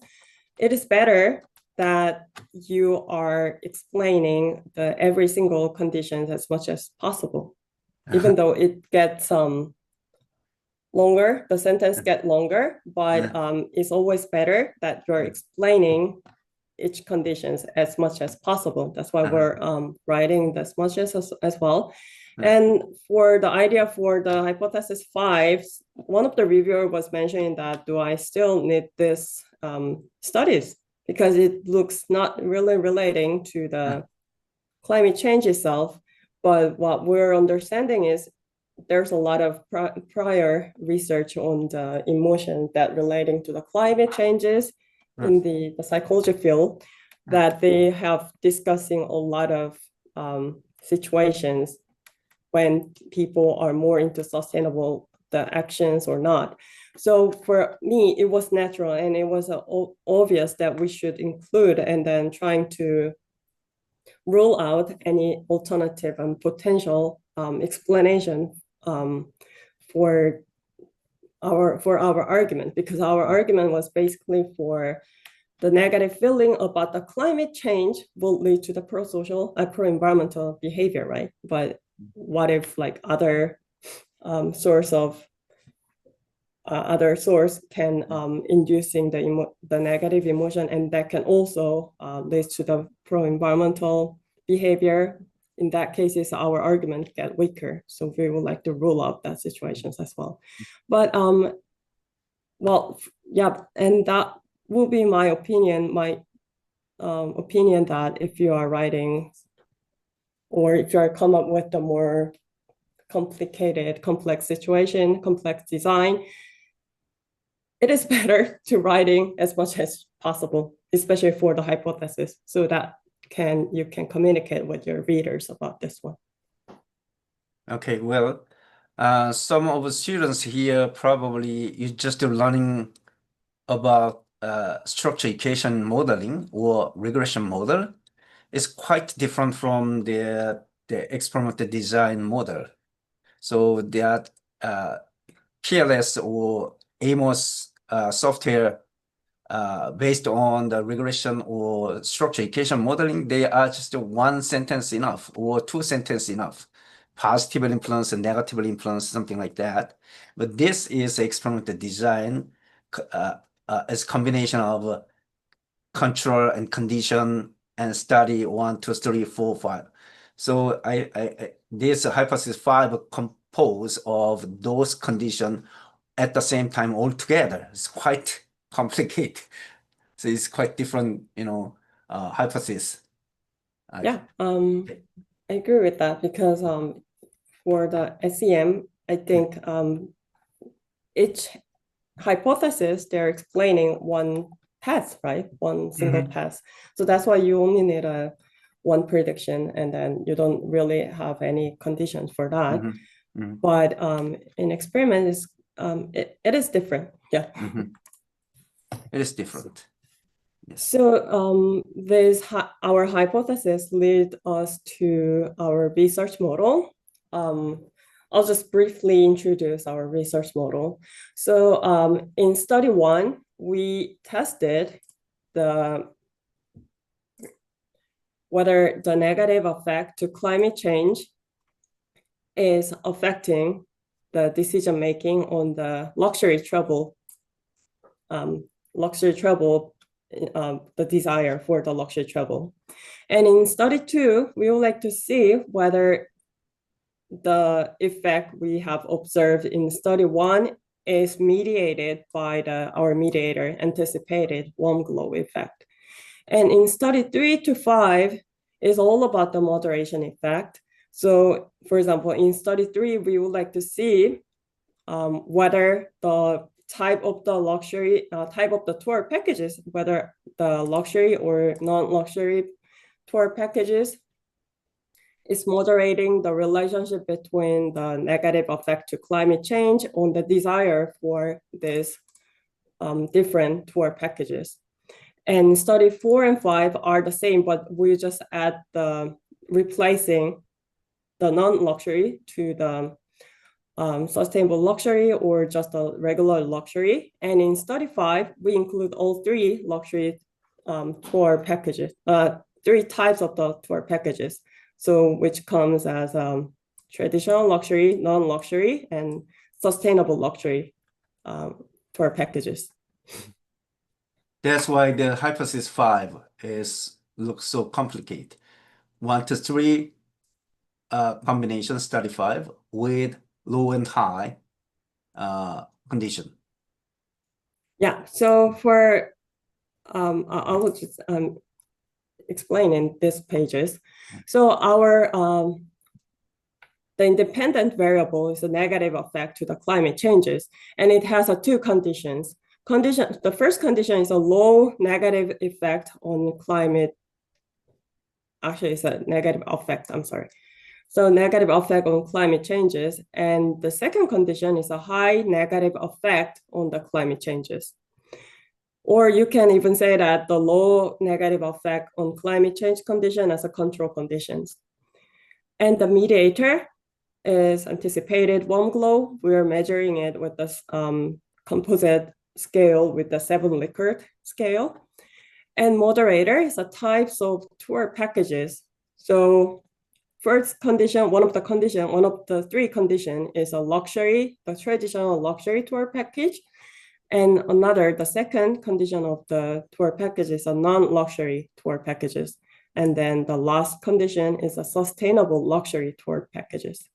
it is better that you are explaining every single condition as much as possible, even though it gets longer, the sentence gets longer, but it's always better that you're explaining each conditions as much as possible. That's why we're writing as much as well. And for the idea for the hypothesis 5, one of the reviewer was mentioning that, do I still need this studies? Because it looks not really relating to the climate change itself. But what we're understanding is there's a lot of prior research on the emotion that relating to the climate changes in the psychology field, that they have discussing a lot of situations when people are more into sustainable the actions or not. So for me, it was natural, and it was obvious that we should include, and then trying to rule out any alternative and potential explanation for our argument, because our argument was basically for the negative feeling about the climate change will lead to the pro-social, pro-environmental behavior, right? But what if like other source can inducing the negative emotion, and that can also lead to the pro-environmental behavior? In that case, our argument get weaker. So we would like to rule out that situations as well. But well, yeah, and that will be my opinion. My opinion that if you are writing, or if you are come up with the more complicated, complex situation, complex design, it is better to writing as much as possible, especially for the hypothesis, so that you can communicate with your readers about this one. Okay, well, some of the students here probably you just learning about structure equation modeling or regression model. It's quite different from the experimental design model. So that PLS or AMOS software based on the regression or structure equation modeling, they are just 1 sentence enough or 2 sentences enough. Positive influence and negative influence, something like that. But this is experimental design as combination of control and condition and study 1, 2, 3, 4, 5. So this hypothesis 5 composed of those conditions at the same time all together. It's quite complicated. So it's quite different, hypothesis. Yeah, I agree with that, because for the SEM, I think each hypothesis, they're explaining one path, right? One single path. So that's why you only need one prediction, and then you don't really have any conditions for that. But in experiment, it is different. Yeah. It is different. Yes. So our hypothesis lead us to our research model. I'll just briefly introduce our research model. So in study 1, we tested whether the negative effect to climate change is affecting the decision making on the luxury travel, the desire for the luxury travel. And in study 2, we would like to see whether the effect we have observed in study 1 is mediated by our mediator anticipated warm glow effect. And in study 3 to 5 is all about the moderation effect. So for example, in study 3, we would like to see whether the type of the tour packages, whether the luxury or non-luxury tour packages is moderating the relationship between the negative effect to climate change on the desire for these different tour packages. And study 4 and 5 are the same, but we just add replacing the non-luxury to the sustainable luxury or just a regular luxury. And in study 5, we include all 3 luxury tour packages, 3 types of the tour packages. So which comes as traditional luxury, non-luxury, and sustainable luxury tour packages. That's why the hypothesis 5 looks so complicated. 1 to 3 combination study 5 with low and high condition. Yeah, so for I will just explain in these pages. So the independent variable is a negative effect to the climate changes, and it has 2 conditions. The first condition is a low negative effect on climate. Actually, it's a negative effect, I'm sorry. So negative effect on climate changes. And the second condition is a high negative effect on the climate changes. Or you can even say that the low negative effect on climate change condition as a control conditions. And the mediator is anticipated warm glow. We're measuring it with this composite scale with the 7 Likert scale. And moderator is a types of tour packages. So first condition, one of the 3 conditions is a luxury, the traditional luxury tour package. And the second condition of the tour package is a non-luxury tour packages. And then the last condition is a sustainable luxury tour packages.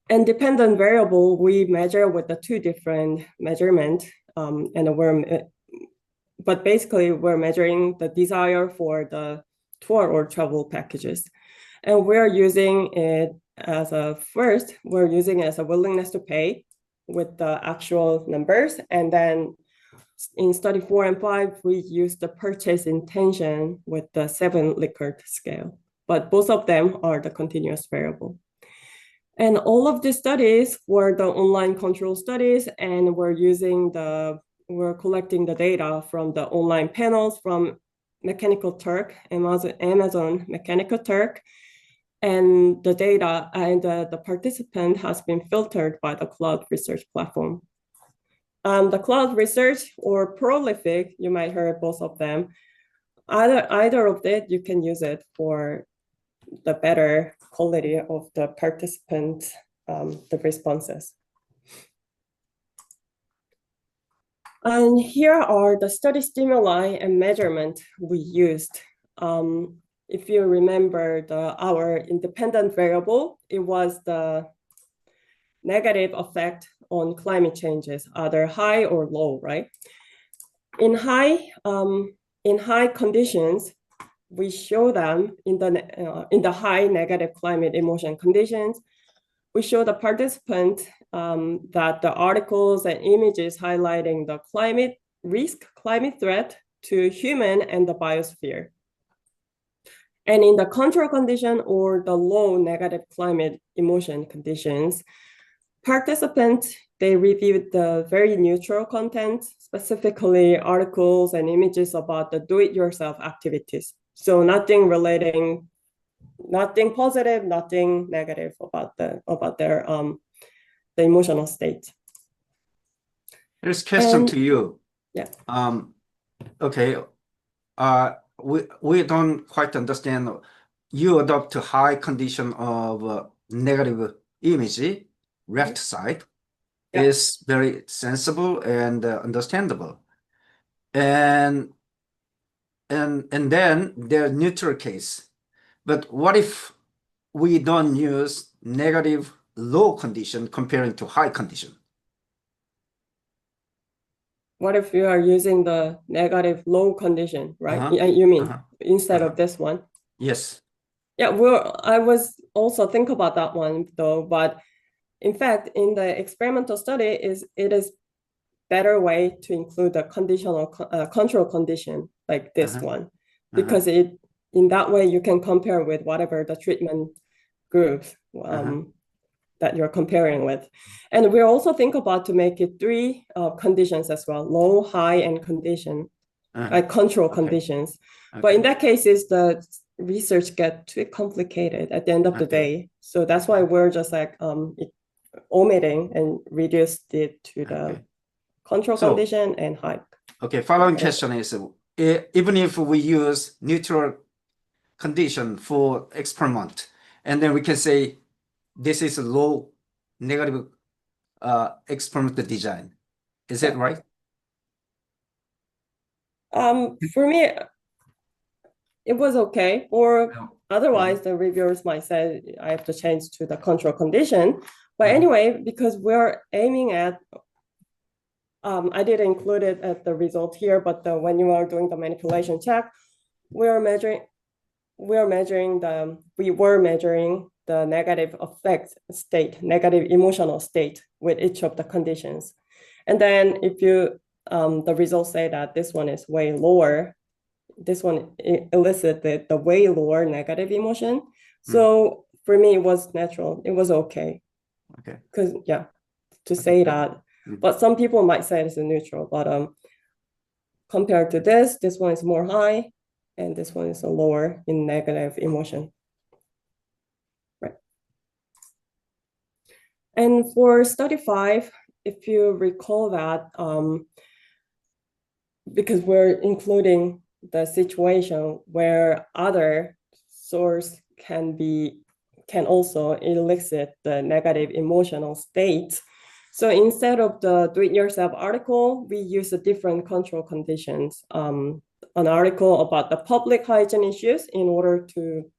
And dependent variable, we measure with the 2 different measurements. But basically, we're measuring the desire for the tour or travel packages. And we're using it as a willingness to pay with the actual numbers. And then in study 4 and 5, we use the purchase intention with the 7 Likert scale. But both of them are the continuous variable. And all of the studies were the online control studies, and we're collecting the data from the online panels from Mechanical Turk, Amazon Mechanical Turk, and the data and the participant has been filtered by the cloud research platform. The cloud research or prolific, you might heard both of them. Either of it, you can use it for the better quality of the participant, the responses. And here are the study stimuli and measurement we used. If you remember our independent variable, it was the negative effect on climate changes, either high or low, right? In high conditions, we show them in the high negative climate emotion conditions. We show the participant that the articles and images highlighting the climate risk, climate threat to human and the biosphere. And in the control condition or the low negative climate emotion conditions, participants, they reviewed the very neutral content, specifically articles and images about the do-it-yourself activities. So nothing positive, nothing negative about their the emotional state. Here's a question to you. Yeah. Okay. We don't quite understand. You adopt a high condition of negative image, left side, Yeah. is very sensible and understandable. And then there's neutral case. But what if we don't use negative low condition comparing to high condition? What if you are using the negative low condition, right? Uh-huh. You mean Uh-huh. instead Uh-huh. of this one? Yes. Yeah, well, I was also think about that one though, but in fact, in the experimental study, it is better way to include the conditional control condition like this Uh-huh. one, because in that way you can compare with whatever the treatment groups that you're comparing with. And we also think about to make it three conditions as well: low, high, and condition, like control conditions. But in that case, is the research get too complicated at the end of the day. So that's why we're just like omitting and reduced it to the control condition and high. Okay, following question is, even if we use neutral condition for experiment, and then we can say this is a low negative experiment design. Is that right? For me, it was okay. Or otherwise, the reviewers might say I have to change to the control condition. But anyway, because we're aiming at, I didn't include it at the result here, but when you are doing the manipulation check, we were measuring the negative affect state, negative emotional state with each of the conditions. And then if you, the results say that this one is way lower, this one elicited the way lower negative emotion. So for me, it was natural. It was okay. Okay. Because to say that, but some people might say it's a neutral, but compared to this one is more high, and this one is a lower in negative emotion. Right. And for study 5, if you recall that, because we're including the situation where other source can also elicit the negative emotional state. So instead of the do-it-yourself article, we use a different control conditions, an article about the public hygiene issues in order to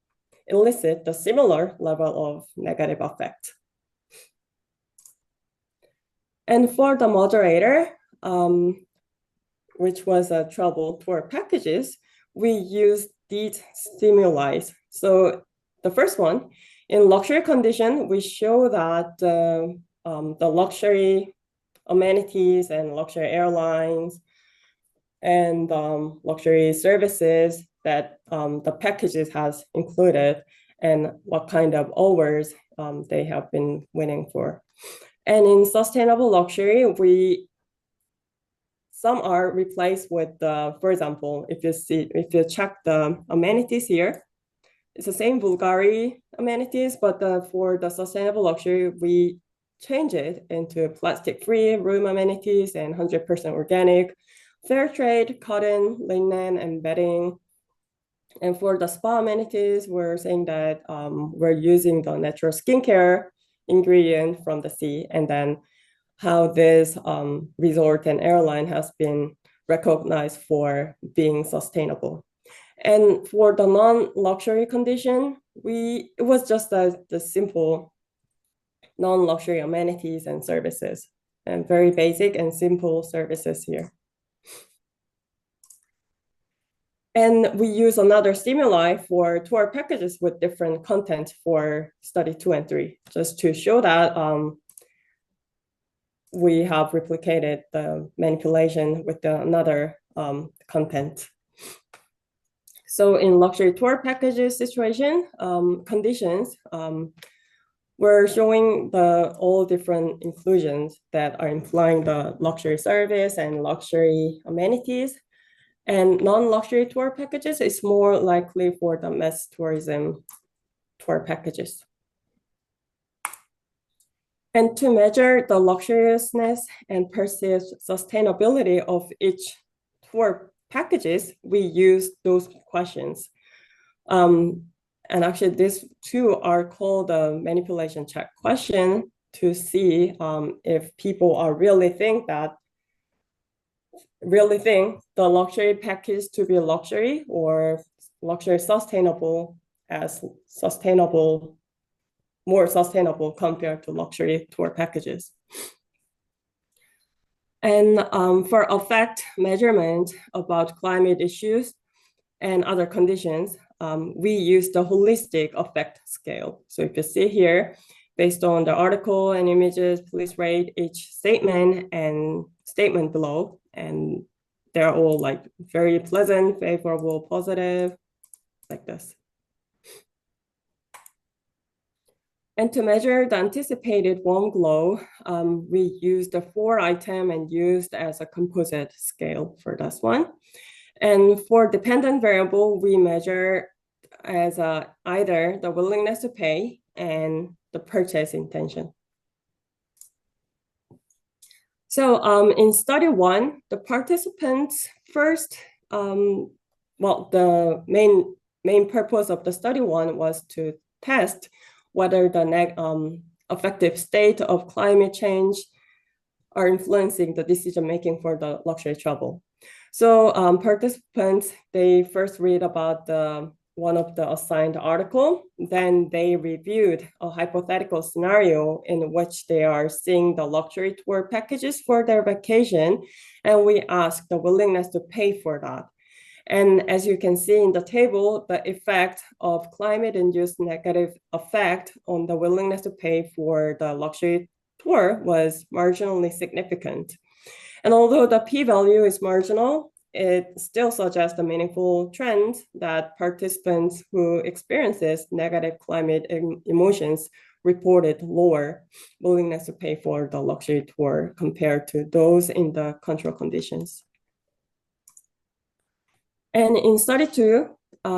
elicit the similar level of negative affect. And for the moderator, which was a trouble toward packages, we used these stimuli. So the first one, in luxury condition, we show that the luxury amenities and luxury airlines and luxury services that the packages has included, and what kind of awards they have been winning for. And in sustainable luxury, some are replaced with for example, if you check the amenities here, it's the same Bulgari amenities, but for the sustainable luxury, we change it into plastic-free room amenities and 100% organic, fair trade, cotton, linen, and bedding. And for the spa amenities, we're saying that we're using the natural skincare ingredient from the sea, and then how this resort and airline has been recognized for being sustainable. And for the non-luxury condition, it was just the simple non-luxury amenities and services, and very basic and simple services here. And we use another stimuli for tour packages with different content for study 2 and 3, just to show that we have replicated the manipulation with another content. So in luxury tour packages situation, conditions, we're showing all different inclusions that are implying the luxury service and luxury amenities. And non-luxury tour packages is more likely for the mass tourism tour packages. And to measure the luxuriousness and perceived sustainability of each tour packages, we use those questions. And actually, these two are called the manipulation check question to see if people are really think the luxury package to be luxury or luxury sustainable as sustainable, more sustainable compared to luxury tour packages. And for effect measurement about climate issues and other conditions, we use the holistic effect scale. So if you see here, based on the article and images, please rate each statement and statement below. And they're all like very pleasant, favorable, positive, like this. And to measure the anticipated warm glow, we used the 4-item and used as a composite scale for this one. And for dependent variable, we measure as either the willingness to pay and the purchase intention. So in study 1, the participants first, the main purpose of the study 1 was to test whether the effective state of climate change are influencing the decision-making for the luxury travel. So participants, they first read about one of the assigned article, then they reviewed a hypothetical scenario in which they are seeing the luxury tour packages for their vacation, and we asked the willingness to pay for that. And as you can see in the table, the effect of climate-induced negative effect on the willingness to pay for the luxury tour was marginally significant. And although the p-value is marginal, it still suggests a meaningful trend that participants who experiences negative climate emotions reported lower willingness to pay for the luxury tour compared to those in the control conditions. And in study 2,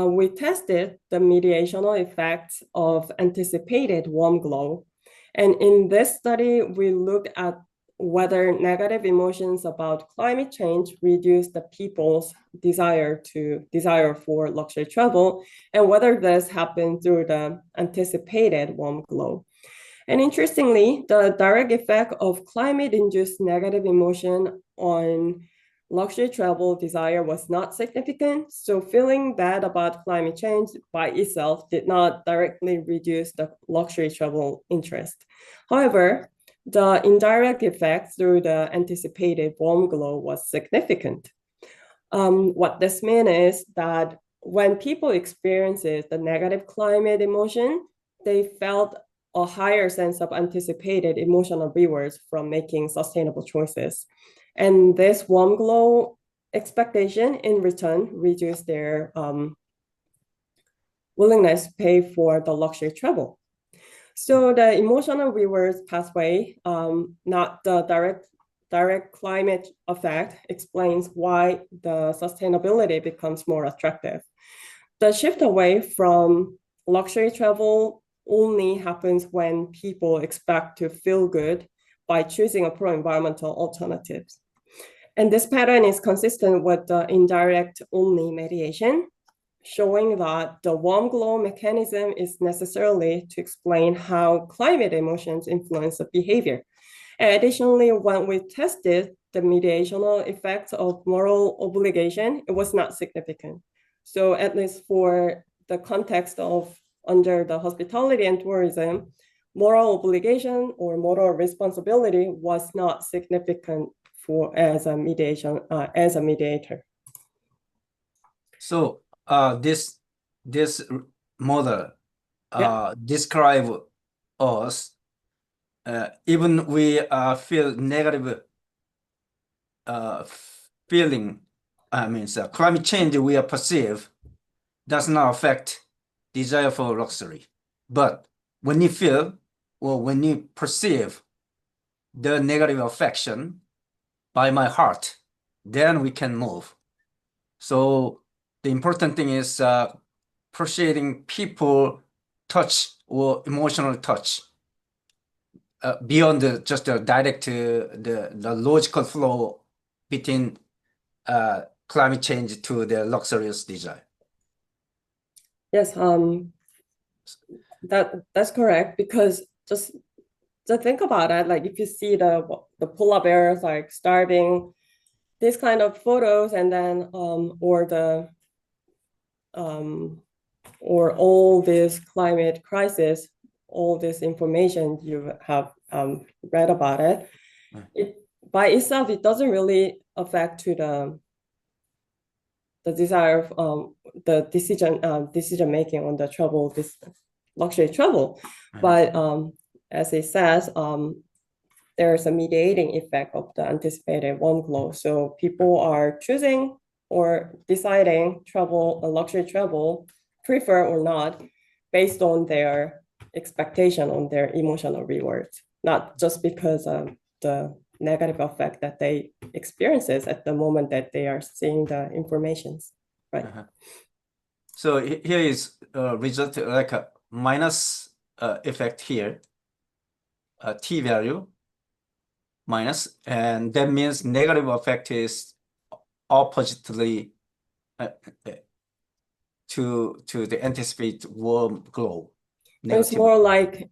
we tested the mediational effects of anticipated warm glow. And in this study, we looked at whether negative emotions about climate change reduce the people's desire for luxury travel, and whether this happened through the anticipated warm glow. And interestingly, the direct effect of climate-induced negative emotion on luxury travel desire was not significant. So feeling bad about climate change by itself did not directly reduce the luxury travel interest. However, the indirect effect through the anticipated warm glow was significant. What this means is that when people experiences the negative climate emotion, they felt a higher sense of anticipated emotional rewards from making sustainable choices. And this warm glow expectation in return reduced their willingness to pay for the luxury travel. So the emotional rewards pathway, not the direct climate effect, explains why the sustainability becomes more attractive. The shift away from luxury travel only happens when people expect to feel good by choosing a pro-environmental alternatives. And this pattern is consistent with the indirect only mediation, showing that the warm glow mechanism is necessarily to explain how climate emotions influence the behavior. And additionally, when we tested the mediational effects of moral obligation, it was not significant. So at least for the context of under the hospitality and tourism, moral obligation or moral responsibility was not significant as a mediator. So this model describe us even we feel negative feeling. I mean, climate change we are perceive. does not affect desire for luxury. But when you feel or when you perceive the negative affection by my heart, then we can move. So the important thing is appreciating people touch or emotional touch beyond just the direct the logical flow between climate change to the luxurious desire. Yes, that's correct, because just think about it, like if you see the polar bears like starving, this kind of photos, and then or all this climate crisis, all this information you have read about it, it by itself, it doesn't really affect to the desire of the decision making on the travel, this luxury travel. But as it says, there's a mediating effect of the anticipated warm glow. So people are choosing or deciding travel, a luxury travel, prefer or not, based on their expectation on their emotional rewards, not just because of the negative effect that they experiences at the moment that they are seeing the informations, right? So here is a result like a minus effect here, t value minus, and that means negative effect is oppositely to the anticipate warm glow. It's more like,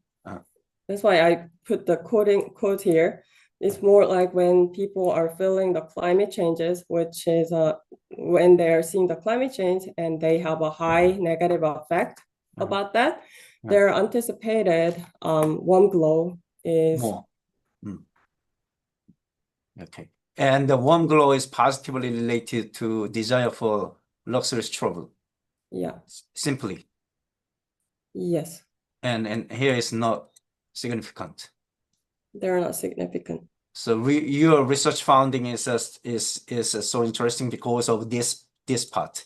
that's why I put the quote here. It's more like when people are feeling the climate changes, which is when they're seeing the climate change and they have a high negative effect about that, their anticipated warm glow is more. Okay. And the warm glow is positively related to desire for luxurious travel. Yeah. Simply. Yes. And here is not significant. They're not significant. So your research finding is so interesting because of this part.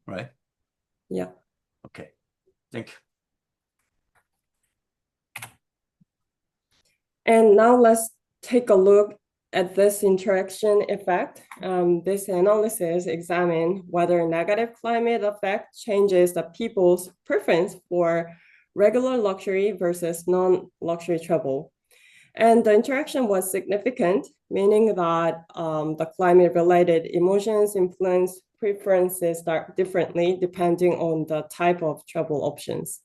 Right? Yeah. Okay. Thank you. And now let's take a look at this interaction effect. This analysis examines whether negative climate effect changes the people's preference for regular luxury versus non-luxury travel. And the interaction was significant, meaning that the climate-related emotions influence preferences differently depending on the type of travel options.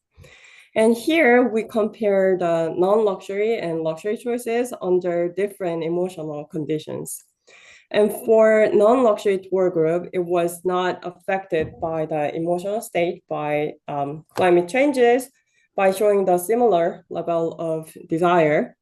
And here we compare the non-luxury and luxury choices under different emotional conditions. And for non-luxury tour group, it was not affected by the emotional state, by climate changes, by showing the similar level of desire.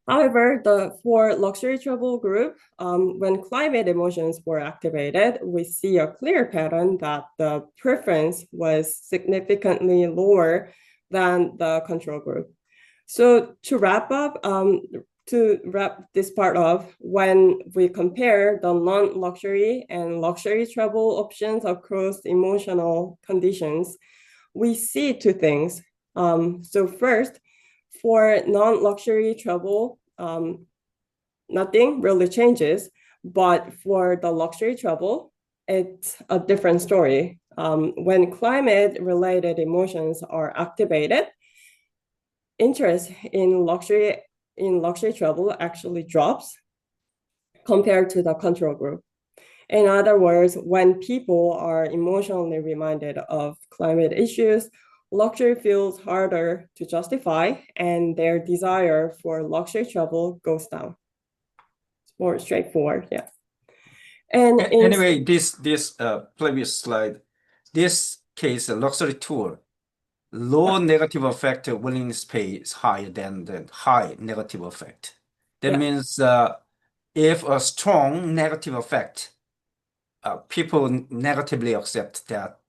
However, for luxury travel group, when climate emotions were activated, we see a clear pattern that the preference was significantly lower than the control group. So to wrap this part up, when we compare the non-luxury and luxury travel options across emotional conditions, we see two things. So first, for non-luxury travel, nothing really changes, but for the luxury travel, it's a different story. When climate-related emotions are activated, interest in luxury travel actually drops compared to the control group. In other words, when people are emotionally reminded of climate issues, luxury feels harder to justify and their desire for luxury travel goes down. It's more straightforward, yeah. And anyway, this previous slide, this case, a luxury tour, low negative effect willingness to pay is higher than the high negative effect. That means if a strong negative effect, people negatively accept that,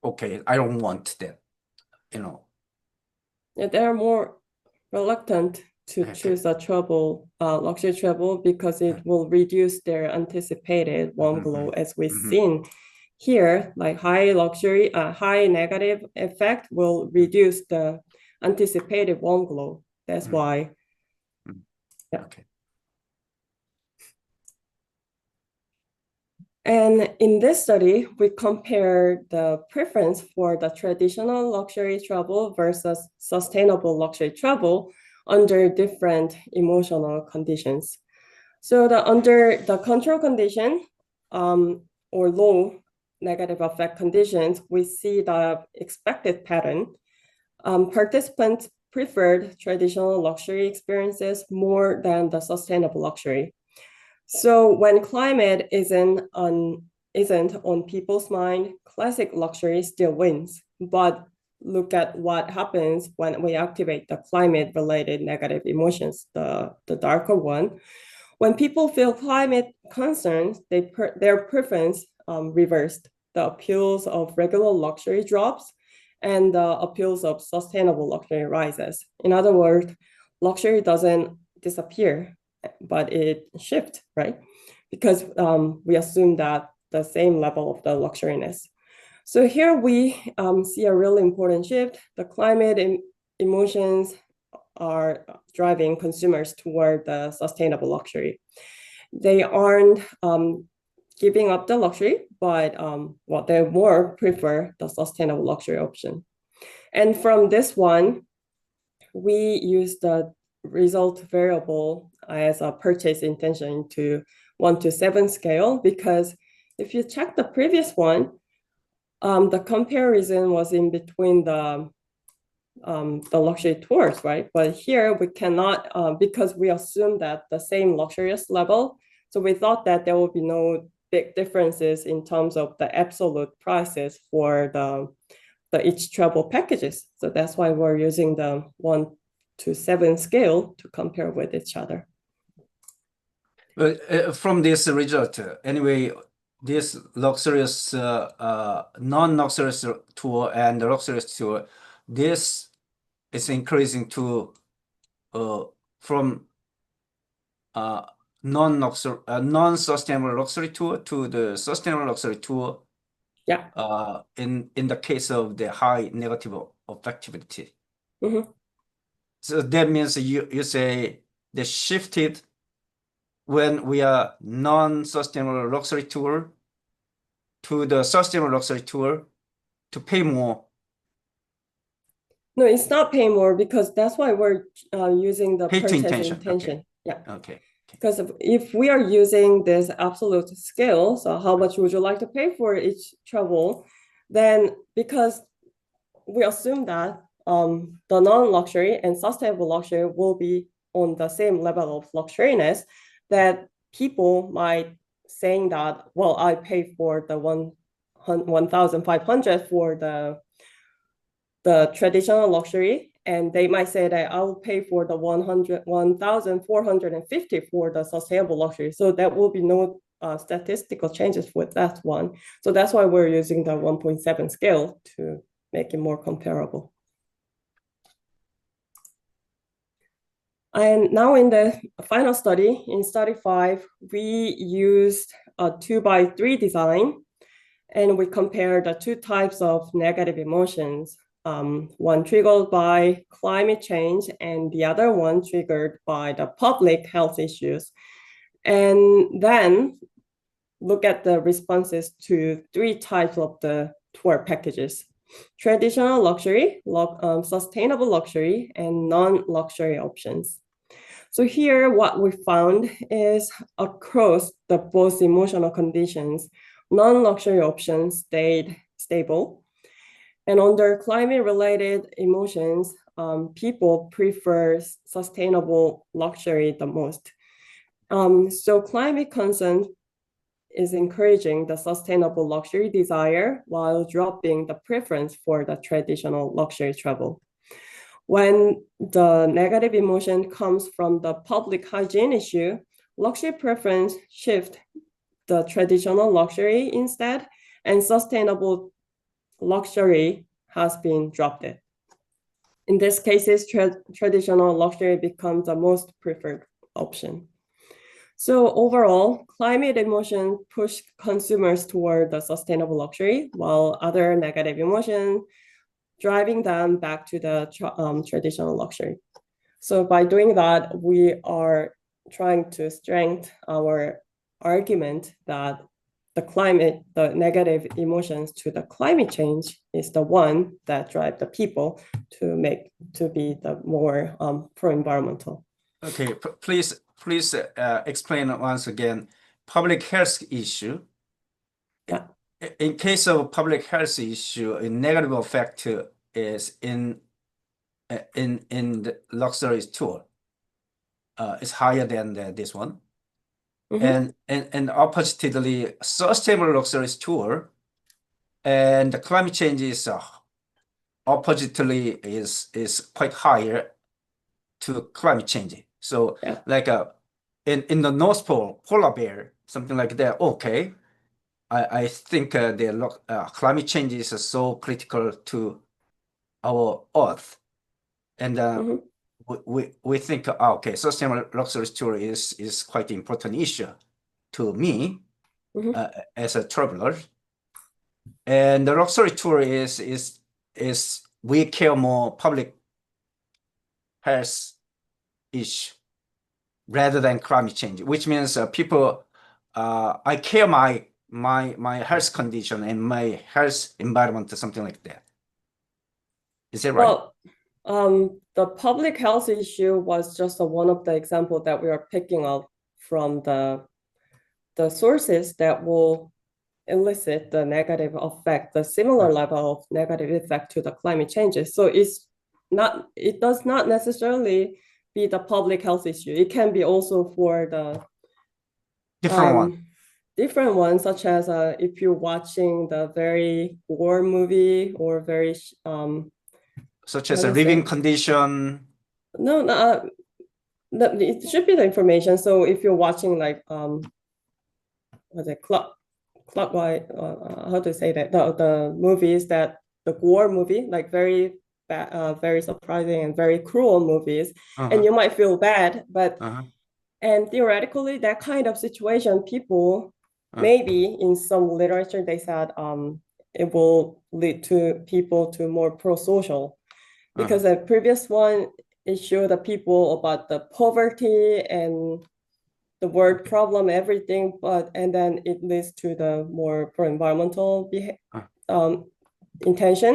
okay, I don't want that, Yeah, they're more reluctant to choose a luxury travel because it will reduce their anticipated warm glow, as we've seen here. Like high luxury, high negative effect will reduce the anticipated warm glow. That's why. Yeah. Okay. And in this study, we compare the preference for the traditional luxury travel versus sustainable luxury travel under different emotional conditions. So under the control condition or low negative effect conditions, we see the expected pattern. Participants preferred traditional luxury experiences more than the sustainable luxury. So when climate isn't on people's mind, classic luxury still wins. But look at what happens when we activate the climate-related negative emotions, the darker one. When people feel climate concerns, their preference reversed. The appeals of regular luxury drops and the appeals of sustainable luxury rises. In other words, luxury doesn't disappear, but it shifts, right? Because we assume that the same level of the luxuriness. So here we see a really important shift. The climate emotions are driving consumers toward the sustainable luxury. They aren't giving up the luxury, but they more prefer the sustainable luxury option. And from this one, we use the result variable as a purchase intention to 1 to 7 scale, because if you check the previous one, the comparison was in between the luxury tours, right? But here we cannot, because we assume that the same luxurious level. So we thought that there will be no big differences in terms of the absolute prices for the each travel packages. So that's why we're using the 1 to 7 scale to compare with each other. Well, from this result, anyway, this luxurious, non-luxurious tour and the luxurious tour, this is increasing to from non-sustainable luxury tour to the sustainable luxury tour. Yeah. In the case of the high negative affectivity. So that means you say they shifted when we are non-sustainable luxury tour to the sustainable luxury tour to pay more. No, it's not pay more, because that's why we're using the Pay to purchase intention. intention. Okay. Yeah. Okay. Because if we are using this absolute scale, so how much would you like to pay for each travel, then because we assume that the non-luxury and sustainable luxury will be on the same level of luxuriness, that people might saying that, well, I pay for the 1,500 for the traditional luxury, and they might say that I will pay for the 1,450 for the sustainable luxury. So that will be no statistical changes with that one. So that's why we're using the 1.7 scale to make it more comparable. And now in the final study, in study 5, we used a 2x3 design, and we compared the two types of negative emotions. One triggered by climate change and the other one triggered by the public health issues. And then look at the responses to 3 types of the tour packages: traditional luxury, sustainable luxury, and non-luxury options. So here what we found is across the both emotional conditions, non-luxury options stayed stable. And under climate-related emotions, people prefer sustainable luxury the most. So climate concern is encouraging the sustainable luxury desire while dropping the preference for the traditional luxury travel. When the negative emotion comes from the public hygiene issue, luxury preference shift the traditional luxury instead, and sustainable luxury has been dropped. in this cases, traditional luxury becomes the most preferred option. So overall, climate emotion push consumers toward the sustainable luxury, while other negative emotion driving them back to the traditional luxury. So by doing that, we are trying to strengthen our argument that the negative emotions to the climate change is the one that drive the people to be the more pro-environmental. Okay, please explain once again public health issue. Yeah. In case of public health issue, a negative effect is in the luxury tour. Is higher than this one. Mhm. And oppositely, sustainable luxury tour and the climate change is oppositely is quite higher to climate change. So Yeah. like in the North Pole, polar bear, something like that. Okay, I think the climate change is so critical to our Earth, and Mhm. we think okay, sustainable luxury tour is quite important issue to me Mhm. as a traveler, and the luxury tour is we care more public health issue rather than climate change, which means people I care my health condition and my health environment, something like that. Is that right? Well, the public health issue was just one of the examples that we are picking up from the sources that will elicit the negative effect, the similar level of negative effect to the climate changes. So it does not necessarily be the public health issue. It can be also for the Different one. different ones, such as if you're watching the very war movie or very Such as a living condition. No, it should be the information. So if you're watching like what's it clockwise how to say that the movies that the war movie, like very bad, very surprising and very cruel movies, and you might feel bad, but and theoretically that kind of situation, people maybe in some literature they said it will lead to people to more pro-social, because the previous one it showed the people about the poverty and the word problem, everything, and then it leads to the more pro-environmental intention.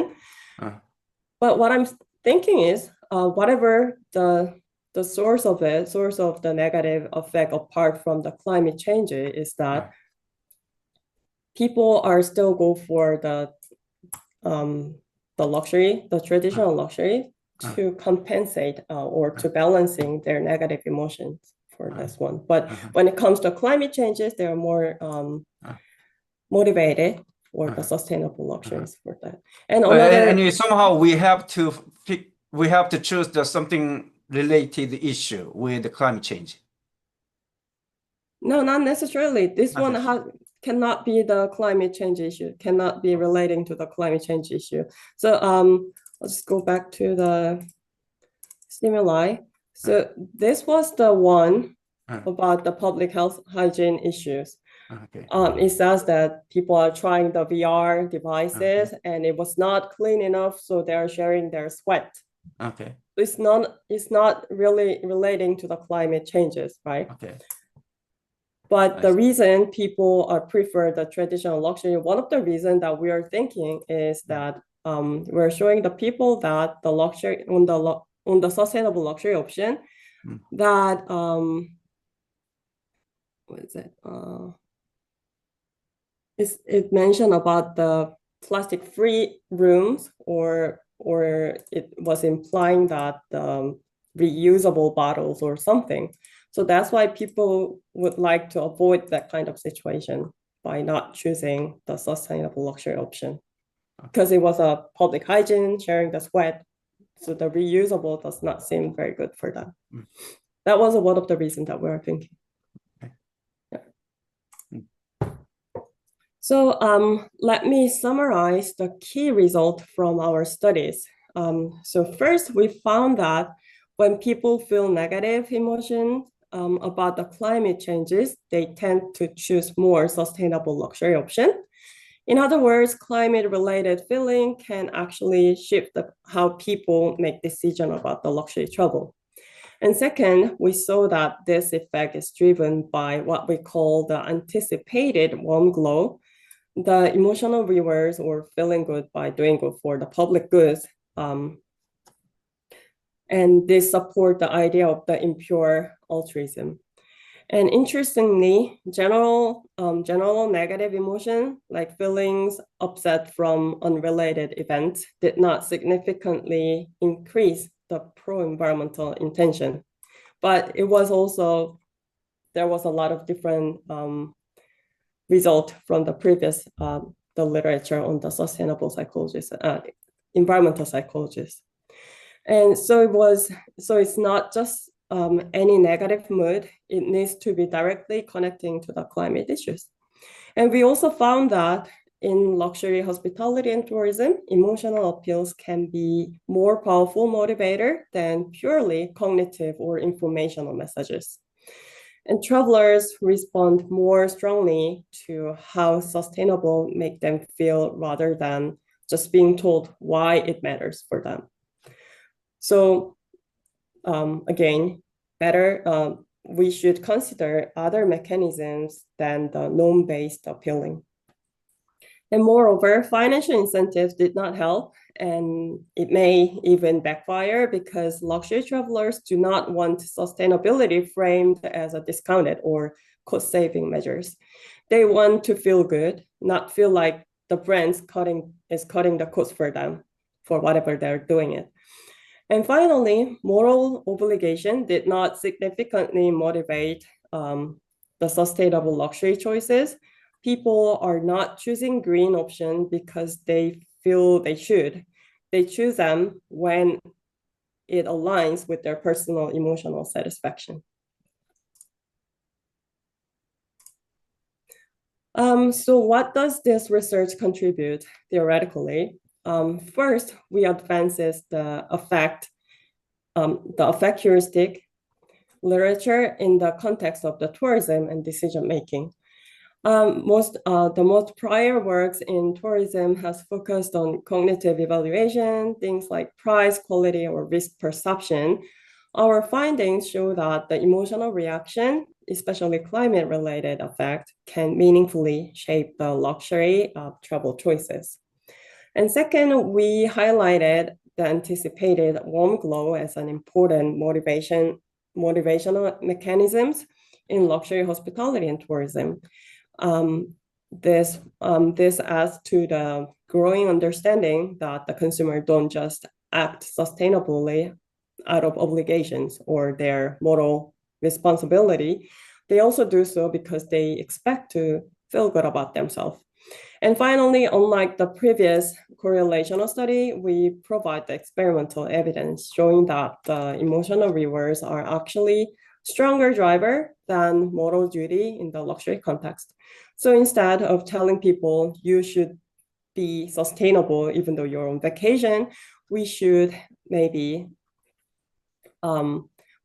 But what I'm thinking is, whatever the source of the negative effect apart from the climate change is that people are still go for the luxury, the traditional luxury, to compensate or to balancing their negative emotions for this one. But when it comes to climate changes, they are more motivated for the sustainable luxuries for that. And somehow we have to choose something related issue with the climate change. No, not necessarily. This one cannot be the climate change issue, cannot be relating to the climate change issue. So let's go back to the stimuli. So this was the one about the public health hygiene issues. It says that people are trying the VR devices and it was not clean enough, so they're sharing their sweat. Okay. It's not really relating to the climate changes, right? Okay. But the reason people prefer the traditional luxury, one of the reasons that we are thinking is that we're showing the people that the luxury on the sustainable luxury option that what is it? It mentioned about the plastic-free rooms, or it was implying that reusable bottles or something. So that's why people would like to avoid that kind of situation by not choosing the sustainable luxury option, because it was a public hygiene, sharing the sweat. So the reusable does not seem very good for that. That was one of the reasons that we are thinking. So let me summarize the key result from our studies. So first, we found that when people feel negative emotion about the climate changes, they tend to choose more sustainable luxury option. In other words, climate-related feeling can actually shift how people make decisions about the luxury travel. And second, we saw that this effect is driven by what we call the anticipated warm glow, the emotional rewards or feeling good by doing good for the public goods. And this support the idea of the impure altruism. And interestingly, general negative emotion, like feelings upset from unrelated events, did not significantly increase the pro-environmental intention. But it was also, there was a lot of different result from the previous, the literature on the sustainable psychologists, environmental psychologists. And so it's not just any negative mood, it needs to be directly connecting to the climate issues. And we also found that in luxury hospitality and tourism, emotional appeals can be more powerful motivator than purely cognitive or informational messages. And travelers respond more strongly to how sustainable make them feel rather than just being told why it matters for them. So again, we should consider other mechanisms than the norm-based appealing. And moreover, financial incentives did not help, and it may even backfire because luxury travelers do not want sustainability framed as a discounted or cost-saving measures. They want to feel good, not feel like the brand's cutting the cost for them for whatever they're doing it. And finally, moral obligation did not significantly motivate the sustainable luxury choices. People are not choosing green option because they feel they should. They choose them when it aligns with their personal emotional satisfaction. So what does this research contribute theoretically? First, we advances the effect heuristic literature in the context of the tourism and decision making. The most prior works in tourism has focused on cognitive evaluation, things like price, quality, or risk perception. Our findings show that the emotional reaction, especially climate-related effect, can meaningfully shape the luxury travel choices. And second, we highlighted the anticipated warm glow as an important motivational mechanisms in luxury hospitality and tourism. This adds to the growing understanding that the consumer don't just act sustainably out of obligations or their moral responsibility. They also do so because they expect to feel good about themselves. And finally, unlike the previous correlational study, we provide the experimental evidence showing that the emotional rewards are actually stronger driver than moral duty in the luxury context. So instead of telling people you should be sustainable even though you're on vacation, we should maybe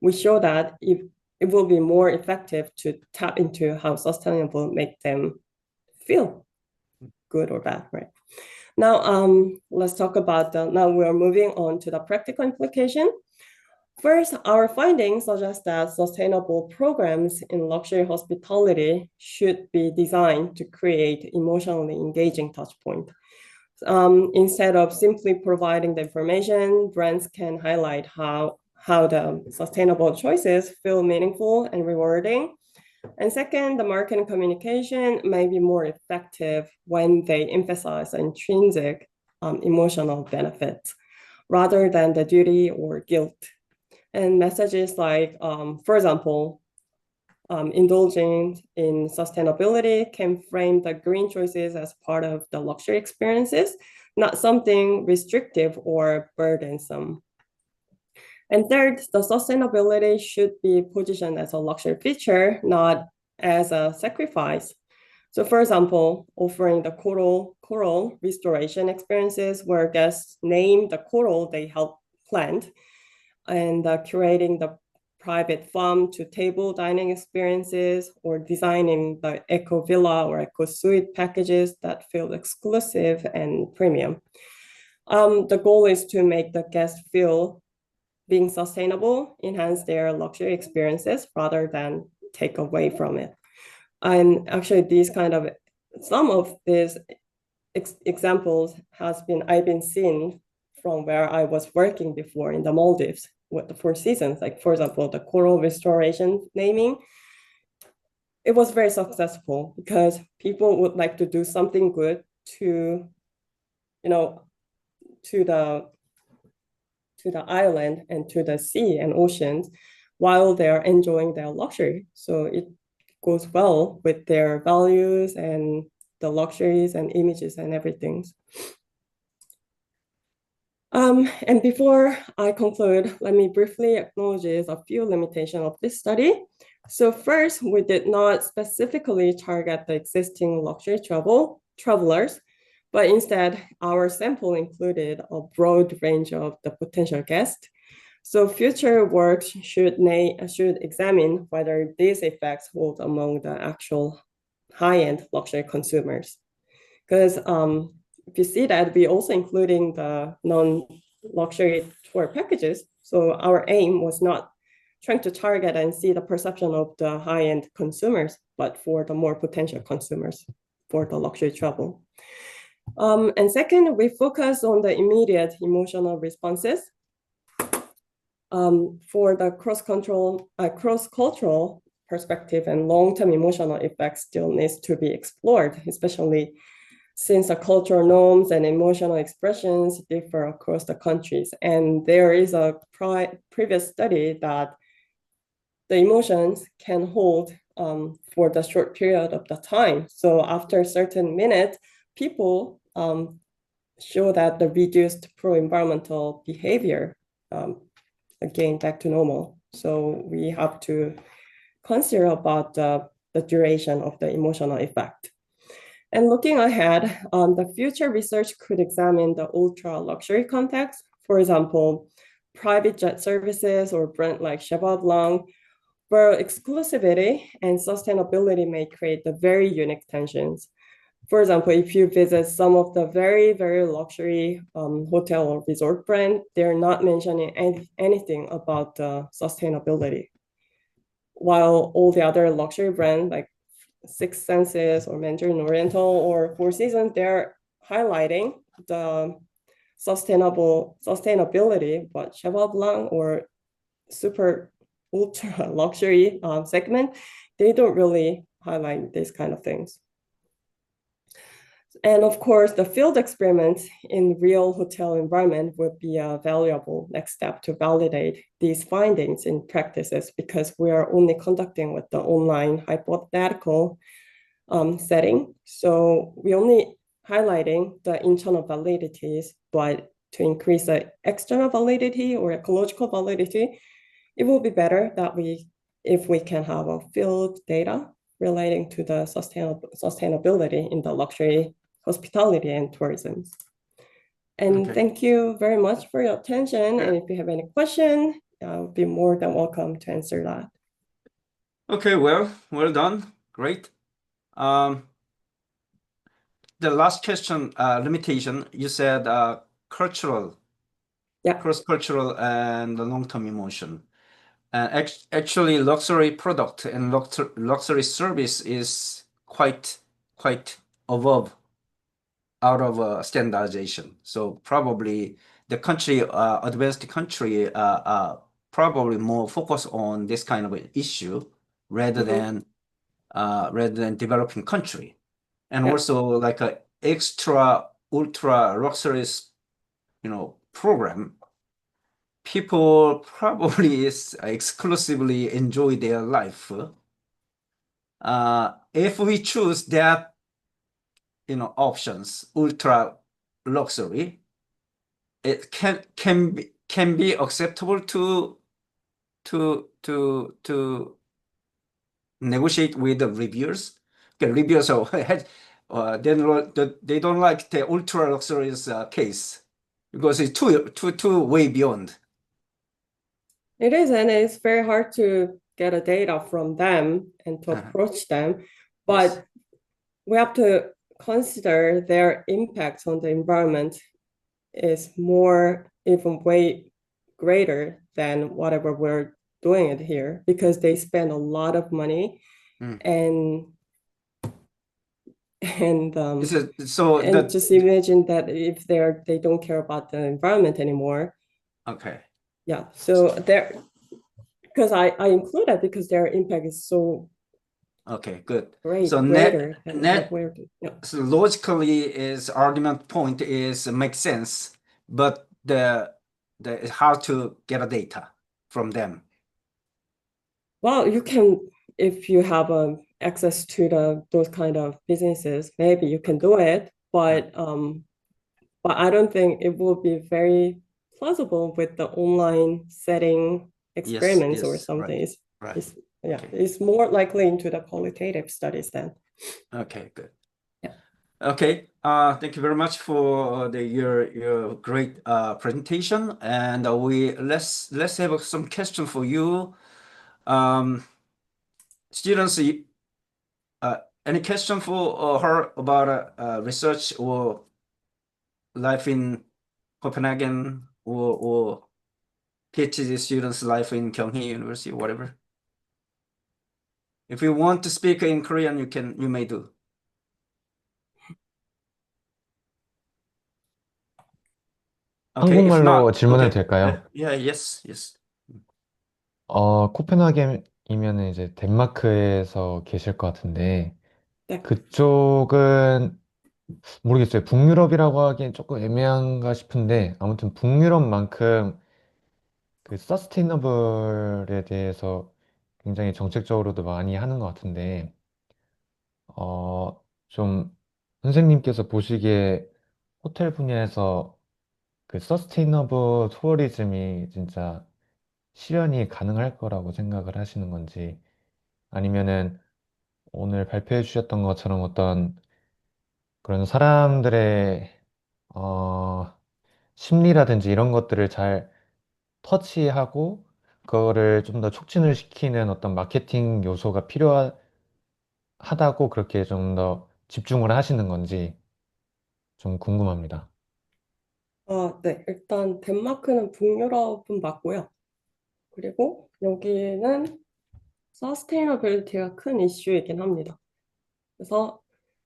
we show that it will be more effective to tap into how sustainable make them feel, good or bad, right? Now, let's talk about now we're moving on to the practical implication. First, our findings suggest that sustainable programs in luxury hospitality should be designed to create emotionally engaging touchpoint. Instead of simply providing the information, brands can highlight how the sustainable choices feel meaningful and rewarding. And second, the marketing communication may be more effective when they emphasize intrinsic emotional benefits rather than the duty or guilt. And messages like, for example, indulging in sustainability can frame the green choices as part of the luxury experiences, not something restrictive or burdensome. And third, the sustainability should be positioned as a luxury feature, not as a sacrifice. So for example, offering the coral restoration experiences where guests name the coral they helped plant, and curating the private farm to table dining experiences, or designing the eco villa or eco suite packages that feel exclusive and premium. The goal is to make the guests feel being sustainable, enhance their luxury experiences rather than take away from it. And actually, some of these examples I've been seeing from where I was working before in the Maldives with the Four Seasons. Like for example, the coral restoration naming, it was very successful because people would like to do something good to, you know, to the island and to the sea and oceans while they're enjoying their luxury. So it goes well with their values and the luxuries and images and everything. And before I conclude, let me briefly acknowledge a few limitations of this study. So first, we did not specifically target the existing luxury travelers, but instead our sample included a broad range of the potential guests. So future work should examine whether these effects hold among the actual high-end luxury consumers. Because if you see that, we also including the non-luxury tour packages. So our aim was not trying to target and see the perception of the high-end consumers, but for the more potential consumers for the luxury travel. And second, we focus on the immediate emotional responses. For the cross-cultural perspective and long-term emotional effects still needs to be explored, especially since the cultural norms and emotional expressions differ across the countries. And there is a previous study that the emotions can hold for the short period of the time. So after a certain minute, people show that the reduced pro-environmental behavior again back to normal. So we have to consider about the duration of the emotional effect. And looking ahead, the future research could examine the ultra luxury context. For example, private jet services or brand like Cheval Blanc, where exclusivity and sustainability may create the very unique tensions. For example, if you visit some of the very, very luxury hotel or resort brand, they're not mentioning anything about sustainability. While all the other luxury brands like Six Senses or Mandarin Oriental or Four Seasons, they're highlighting the sustainability, but Cheval Blanc or super ultra luxury segment, they don't really highlight these kind of things. And of course, the field experiments in real hotel environment would be a valuable next step to validate these findings in practices, because we are only conducting with the online hypothetical setting. So we only highlighting the internal validities, but to increase the external validity or ecological validity, it will be better that if we can have a field data relating to the sustainability in the luxury hospitality and tourism. And thank you very much for your attention. And if you have any question, I'll be more than welcome to answer that. Okay, well done. Great. The last question, limitation, you said cultural, cross-cultural and long-term emotion. And actually, luxury product and luxury service is quite above out of standardization. So probably the country, advanced country, probably more focus on this kind of an issue rather than developing country. And also like a extra ultra luxurious, program, people probably exclusively enjoy their life. If we choose that, options, ultra luxury, it can be acceptable to negotiate with the reviewers, 리뷰에서 they don't like the ultra luxurious case because it's too way beyond. It is, and it's very hard to get a data from them and to approach them. But Yes. we have to consider their impact on the environment is more, even way greater than whatever we're doing it here, because they spend a lot of money and So and just imagine that if they don't care about the environment anymore. okay. Yeah, so there, because I include that because their impact is so Okay, good. great, So greater than net what we're doing. Yeah. so logically is argument point is makes sense, but it's hard to get a data from them. Well, you can, if you have access to those kind of businesses, maybe you can do it, but I don't think it will be very plausible with the online setting experiments or Yes, something. right. Okay. It's more likely into the qualitative studies then. Okay, good. Yeah. Okay. Thank you very much for your great presentation, and let's have some question for you, students. Any question for her about research or life in Copenhagen or PhD students' life in Kyunghee University, whatever. If you want to speak in Korean, you may do. Okay, if 한국말로 not, 질문해도 okay. 될까요? Yeah, yes. 코펜하겐이면은 이제 덴마크에서 계실 것 같은데, 네. 그쪽은 모르겠어요. 북유럽이라고 하기엔 조금 애매한가 싶은데, 아무튼 북유럽만큼 그 서스테이너블에 대해서 굉장히 정책적으로도 많이 하는 것 같은데, 좀 선생님께서 보시기에 호텔 분야에서 그 서스테이너블 투어리즘이 진짜 실현이 가능할 거라고 생각을 하시는 건지, 아니면은 오늘 발표해 주셨던 것처럼 어떤 그런 사람들의 심리라든지 이런 것들을 잘 터치하고 그거를 좀 더 촉진을 시키는 어떤 마케팅 요소가 필요하다고 그렇게 좀 더 집중을 하시는 건지 좀 궁금합니다. 네. 일단 덴마크는 북유럽은 맞고요. 그리고 여기는 서스테이너빌리티가 큰 이슈이긴 합니다. 그래서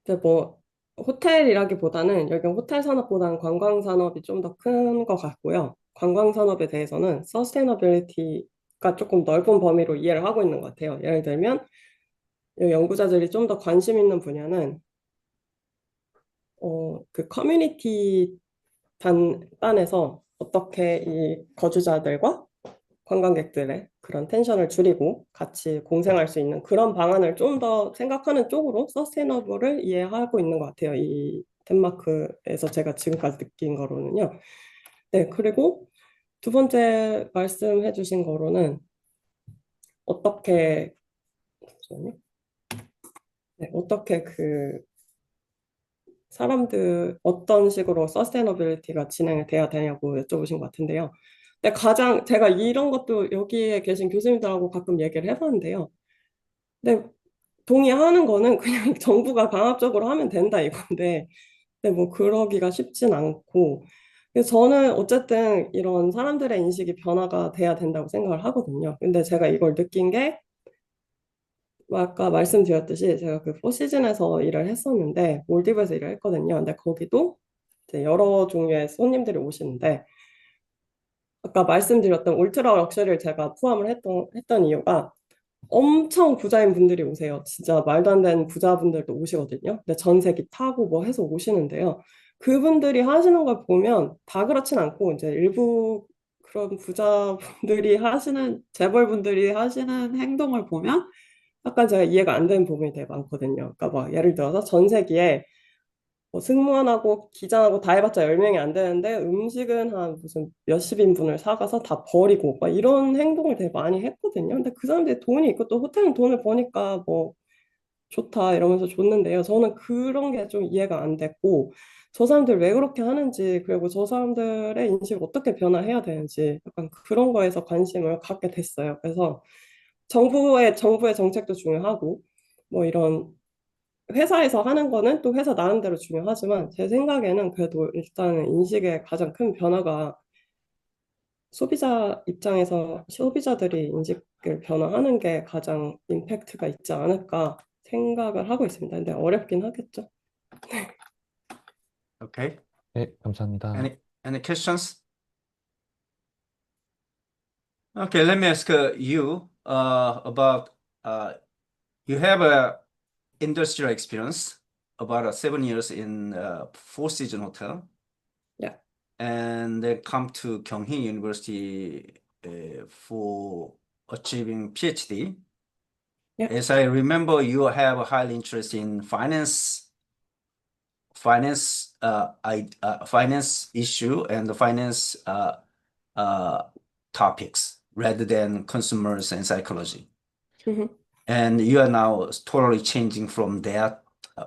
이제 뭐 호텔이라기보다는 여기 호텔 산업보다는 관광 산업이 좀 더 큰 것 같고요. 관광 산업에 대해서는 서스테이너빌리티가 조금 넓은 범위로 이해를 하고 있는 것 같아요. 예를 들면 연구자들이 좀 더 관심 있는 분야는 그 커뮤니티 단에서 어떻게 이 거주자들과 관광객들의 그런 텐션을 줄이고 같이 공생할 수 있는 그런 방안을 좀 더 생각하는 쪽으로 서스테이너블을 이해하고 있는 것 같아요. 이 덴마크에서 제가 지금까지 느낀 거로는요. 네, 그리고 두 번째 말씀해 주신 거로는 어떻게 잠시만요. 네, 어떻게 그 사람들 어떤 식으로 서스테이너빌리티가 진행이 돼야 되냐고 여쭤보신 것 같은데요. 근데 가장 제가 이런 것도 여기에 계신 교수님들하고 가끔 얘기를 해봤는데요. 근데 동의하는 거는 그냥 정부가 강압적으로 하면 된다 이건데, 근데 뭐 그러기가 쉽진 않고, 그래서 저는 어쨌든 이런 사람들의 인식이 변화가 돼야 된다고 생각을 하거든요. 근데 제가 이걸 느낀 게 아까 말씀드렸듯이 제가 그 포시즌에서 일을 했었는데 몰디브에서 일을 했거든요. 근데 거기도 이제 여러 종류의 손님들이 오시는데 아까 말씀드렸던 울트라 럭셔리를 제가 포함을 했던 이유가 엄청 부자인 분들이 오세요. 진짜 말도 안 되는 부자분들도 오시거든요. 근데 전세기 타고 뭐 해서 오시는데요. 그분들이 하시는 걸 보면 다 그렇진 않고 이제 일부 그런 부자분들이 하시는 재벌분들이 하시는 행동을 보면 약간 제가 이해가 안 되는 부분이 되게 많거든요. 그러니까 막 예를 들어서 전세기에 뭐 승무원하고 기장하고 다 해봤자 10명이 안 되는데 음식은 한 무슨 몇십 인분을 사가서 다 버리고 막 이런 행동을 되게 많이 했거든요. 근데 그 사람들이 돈이 있고 또 호텔은 돈을 버니까 뭐 좋다 이러면서 줬는데요. 저는 그런 게 좀 이해가 안 됐고, 저 사람들 왜 그렇게 하는지, 그리고 저 사람들의 인식을 어떻게 변화해야 되는지, 약간 그런 거에서 관심을 갖게 됐어요. 그래서 정부의 정책도 중요하고, 뭐 이런 회사에서 하는 거는 또 회사 나름대로 중요하지만, 제 생각에는 그래도 일단은 인식의 가장 큰 변화가 소비자 입장에서 소비자들이 인식을 변화하는 게 가장 임팩트가 있지 않을까 생각을 하고 있습니다. 근데 어렵긴 하겠죠. Okay. 네, 감사합니다. Any questions? Okay, let me ask you about you have a industrial experience about 7 years in Four Seasons Hotel. Yeah. And then come to Kyunghee University for achieving PhD. Yeah. As I remember, you have a high interest in finance issue and the finance topics rather than consumers and psychology. Mhm. And you are now totally changing from that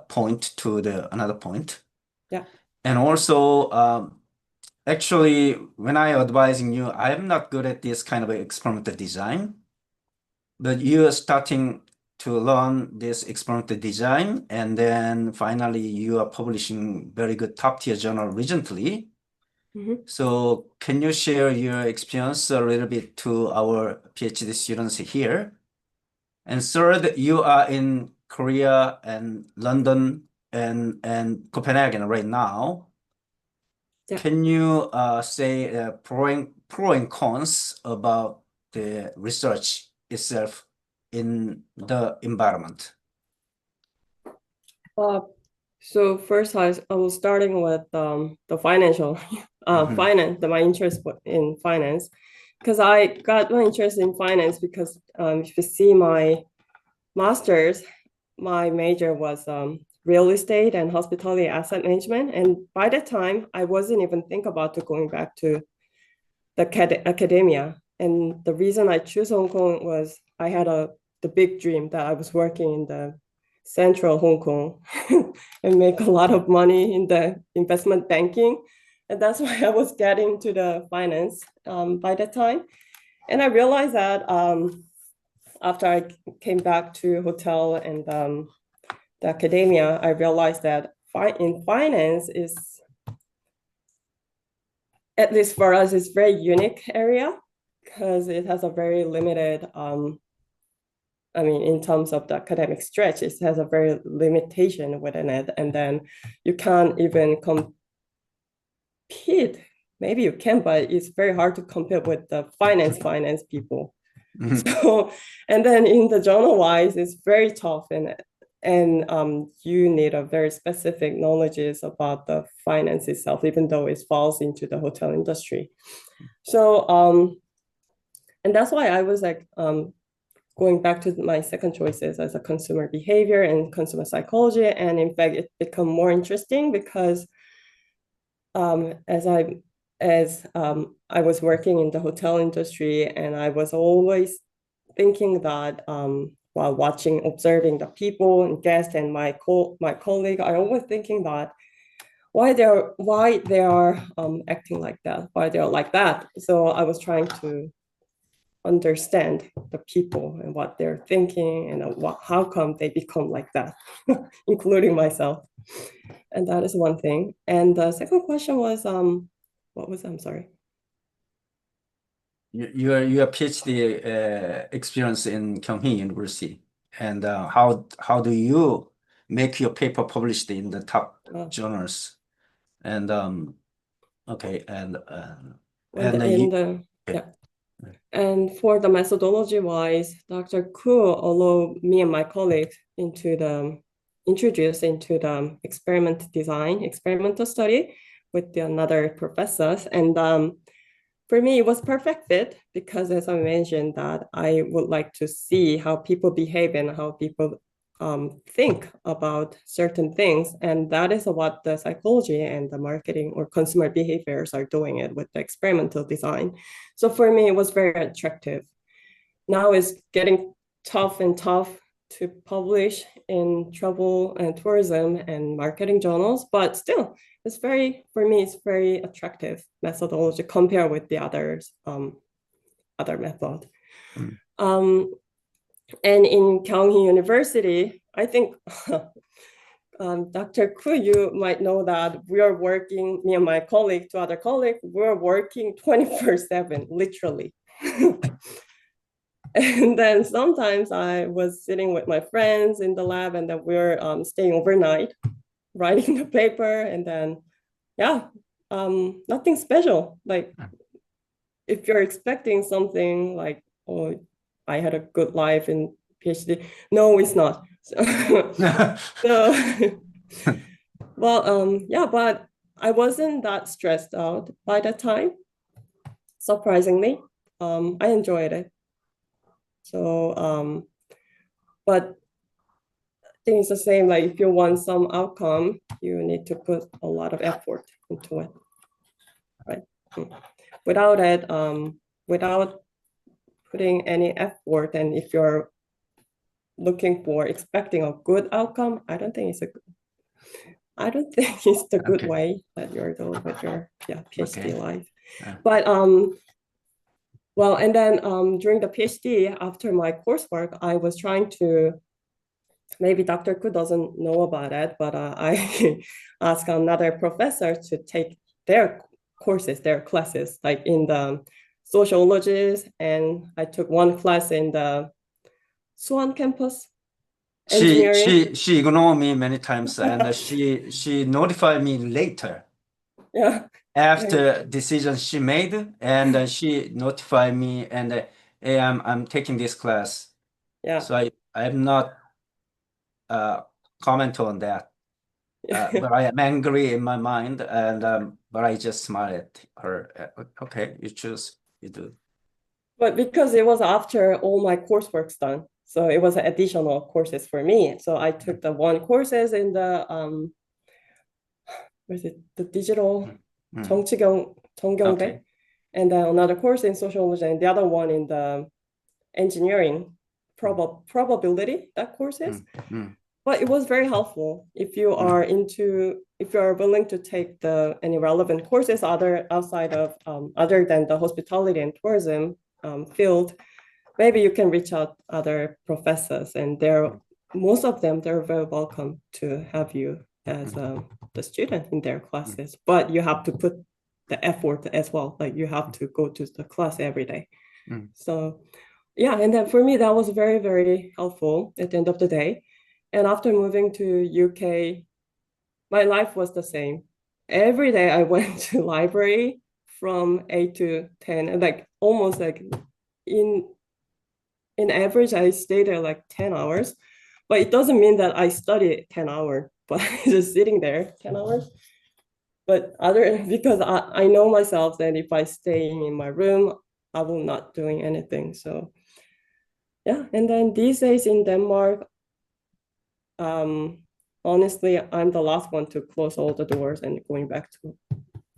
point to the another point. Yeah. And also, actually, when I advising you, I am not good at this kind of experimental design, but you are starting to learn this experimental design, and then finally you are publishing very good top-tier journal recently. Mhm. So can you share your experience a little bit to our PhD students here? And third, you are in Korea and London and Copenhagen right now. Yeah. Can you say pro and cons about the research itself in the environment? Uh, so first, I was starting with the financial Mhm. finance, my interest in finance, because I got my interest in finance because if you see my master's, my major was real estate and hospitality asset management, and by that time, I wasn't even think about going back to the academia. And the reason I chose Hong Kong was I had the big dream that I was working in the central Hong Kong and make a lot of money in the investment banking. And that's why I was getting to the finance by that time. And I realized that after I came back to hotel and the academia, I realized that in finance is, at least for us, it's very unique area because it has a very limited, I mean, in terms of the academic stretch, it has a very limitation within it. And then you can't even compete. Maybe you can, but it's very hard to compete with the finance people. Mhm. So, and then in the journal wise, it's very tough and you need a very specific knowledges about the finance itself, even though it falls into the hotel industry. So, and that's why I was like going back to my second choices as a consumer behavior and consumer psychology. And in fact, it become more interesting because as I was working in the hotel industry, and I was always thinking that while observing the people and guests and my colleague, I always thinking that why they are acting like that, why they're like that. So I was trying to understand the people and what they're thinking and how come they become like that, including myself. And that is one thing. And the second question was, what was, I'm sorry. Your PhD experience in Kyunghee University, and how do you make your paper published in the top journals? And okay, and Yeah. And for the methodology wise, Dr. Koo allowed me and my colleague introduced into the experimental study with the another professors. And for me, it was perfect fit because, as I mentioned, that I would like to see how people behave and how people think about certain things. And that is what the psychology and the marketing or consumer behaviors are doing it with the experimental design. So for me, it was very attractive. Now it's getting tough and tough to publish in travel and tourism and marketing journals, but still, it's for me, it's very attractive methodology compared with the others, other method. And in Kyunghee University, I think Dr. Ku, you might know that we are working, me and my colleague, two other colleagues, we're working 24/7, literally. And then sometimes I was sitting with my friends in the lab, and then we're staying overnight, writing the paper, and then, yeah, nothing special. Like, if you're expecting something like, oh, I had a good life in PhD, no, it's not. So, well, yeah, but I wasn't that stressed out by that time. Surprisingly, I enjoyed it. So, but I think it's the same. Like, if you want some outcome, you need to put a lot of effort into it, right? Without it, without putting any effort, and if you're expecting a good outcome, I don't think it's the good Okay. way that you're doing with your PhD Okay. life. Yeah. But well, and then during the PhD, after my coursework, I was trying to, maybe Dr. Ku doesn't know about it, but I asked another professor to take their courses, their classes, like in the sociologies, and I took one class in the Swan campus, engineering. She ignored me many times, and she notified me later Yeah. after decision she made, and she notified me, and hey, I'm taking this class. Yeah. So I'm not comment on that, but I am angry in my mind, and but I just smile at her. Okay, you choose, you do. But because it was after all my coursework's done, so it was additional courses for me. So I took the one courses in the what is it, the digital 정경대, Okay. and then another course in sociology, and the other one in the engineering probability, that course is. But it was very helpful if you are willing to take any relevant courses outside of other than the hospitality and tourism field. Maybe you can reach out other professors, and most of them, they're very welcome to have you as the student in their classes. But you have to put the effort as well. Like, you have to go to the class every day. So yeah, and then for me, that was very, very helpful at the end of the day. And after moving to UK, my life was the same. Every day I went to library from 8 to 10, and like almost like in average, I stayed there like 10 hours. But it doesn't mean that I studied 10 hours, but just sitting there 10 hours. But because I know myself that if I stay in my room, I will not doing anything. So yeah, and then these days in Denmark, honestly, I'm the last one to close all the doors and going back to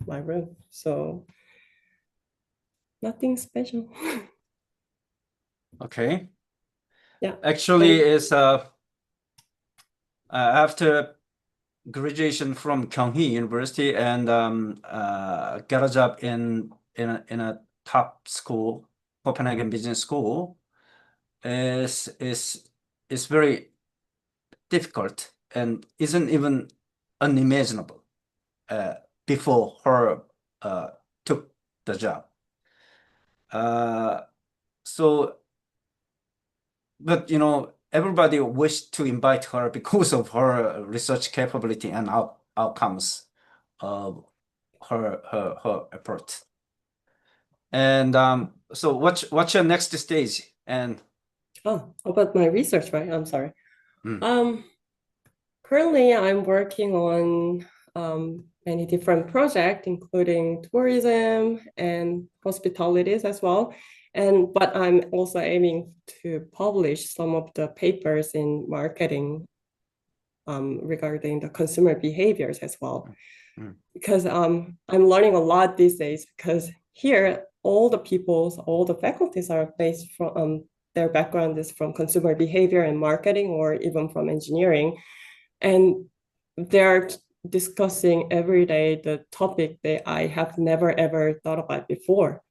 my room. So nothing special. Okay. Yeah. Actually, it's after graduation from Kyunghee University and got a job in a top school, Copenhagen Business School, is very difficult and isn't even unimaginable before her took the job. So, but everybody wished to invite her because of her research capability and outcomes of her effort. And so what's your next stage? And about my research, right? I'm sorry. Currently I'm working on many different projects, including tourism and hospitalities as well. But I'm also aiming to publish some of the papers in marketing regarding the consumer behaviors as well. Because I'm learning a lot these days, because here all the faculties are based from their background is from consumer behavior and marketing or even from engineering. And they're discussing every day the topic that I have never ever thought about before.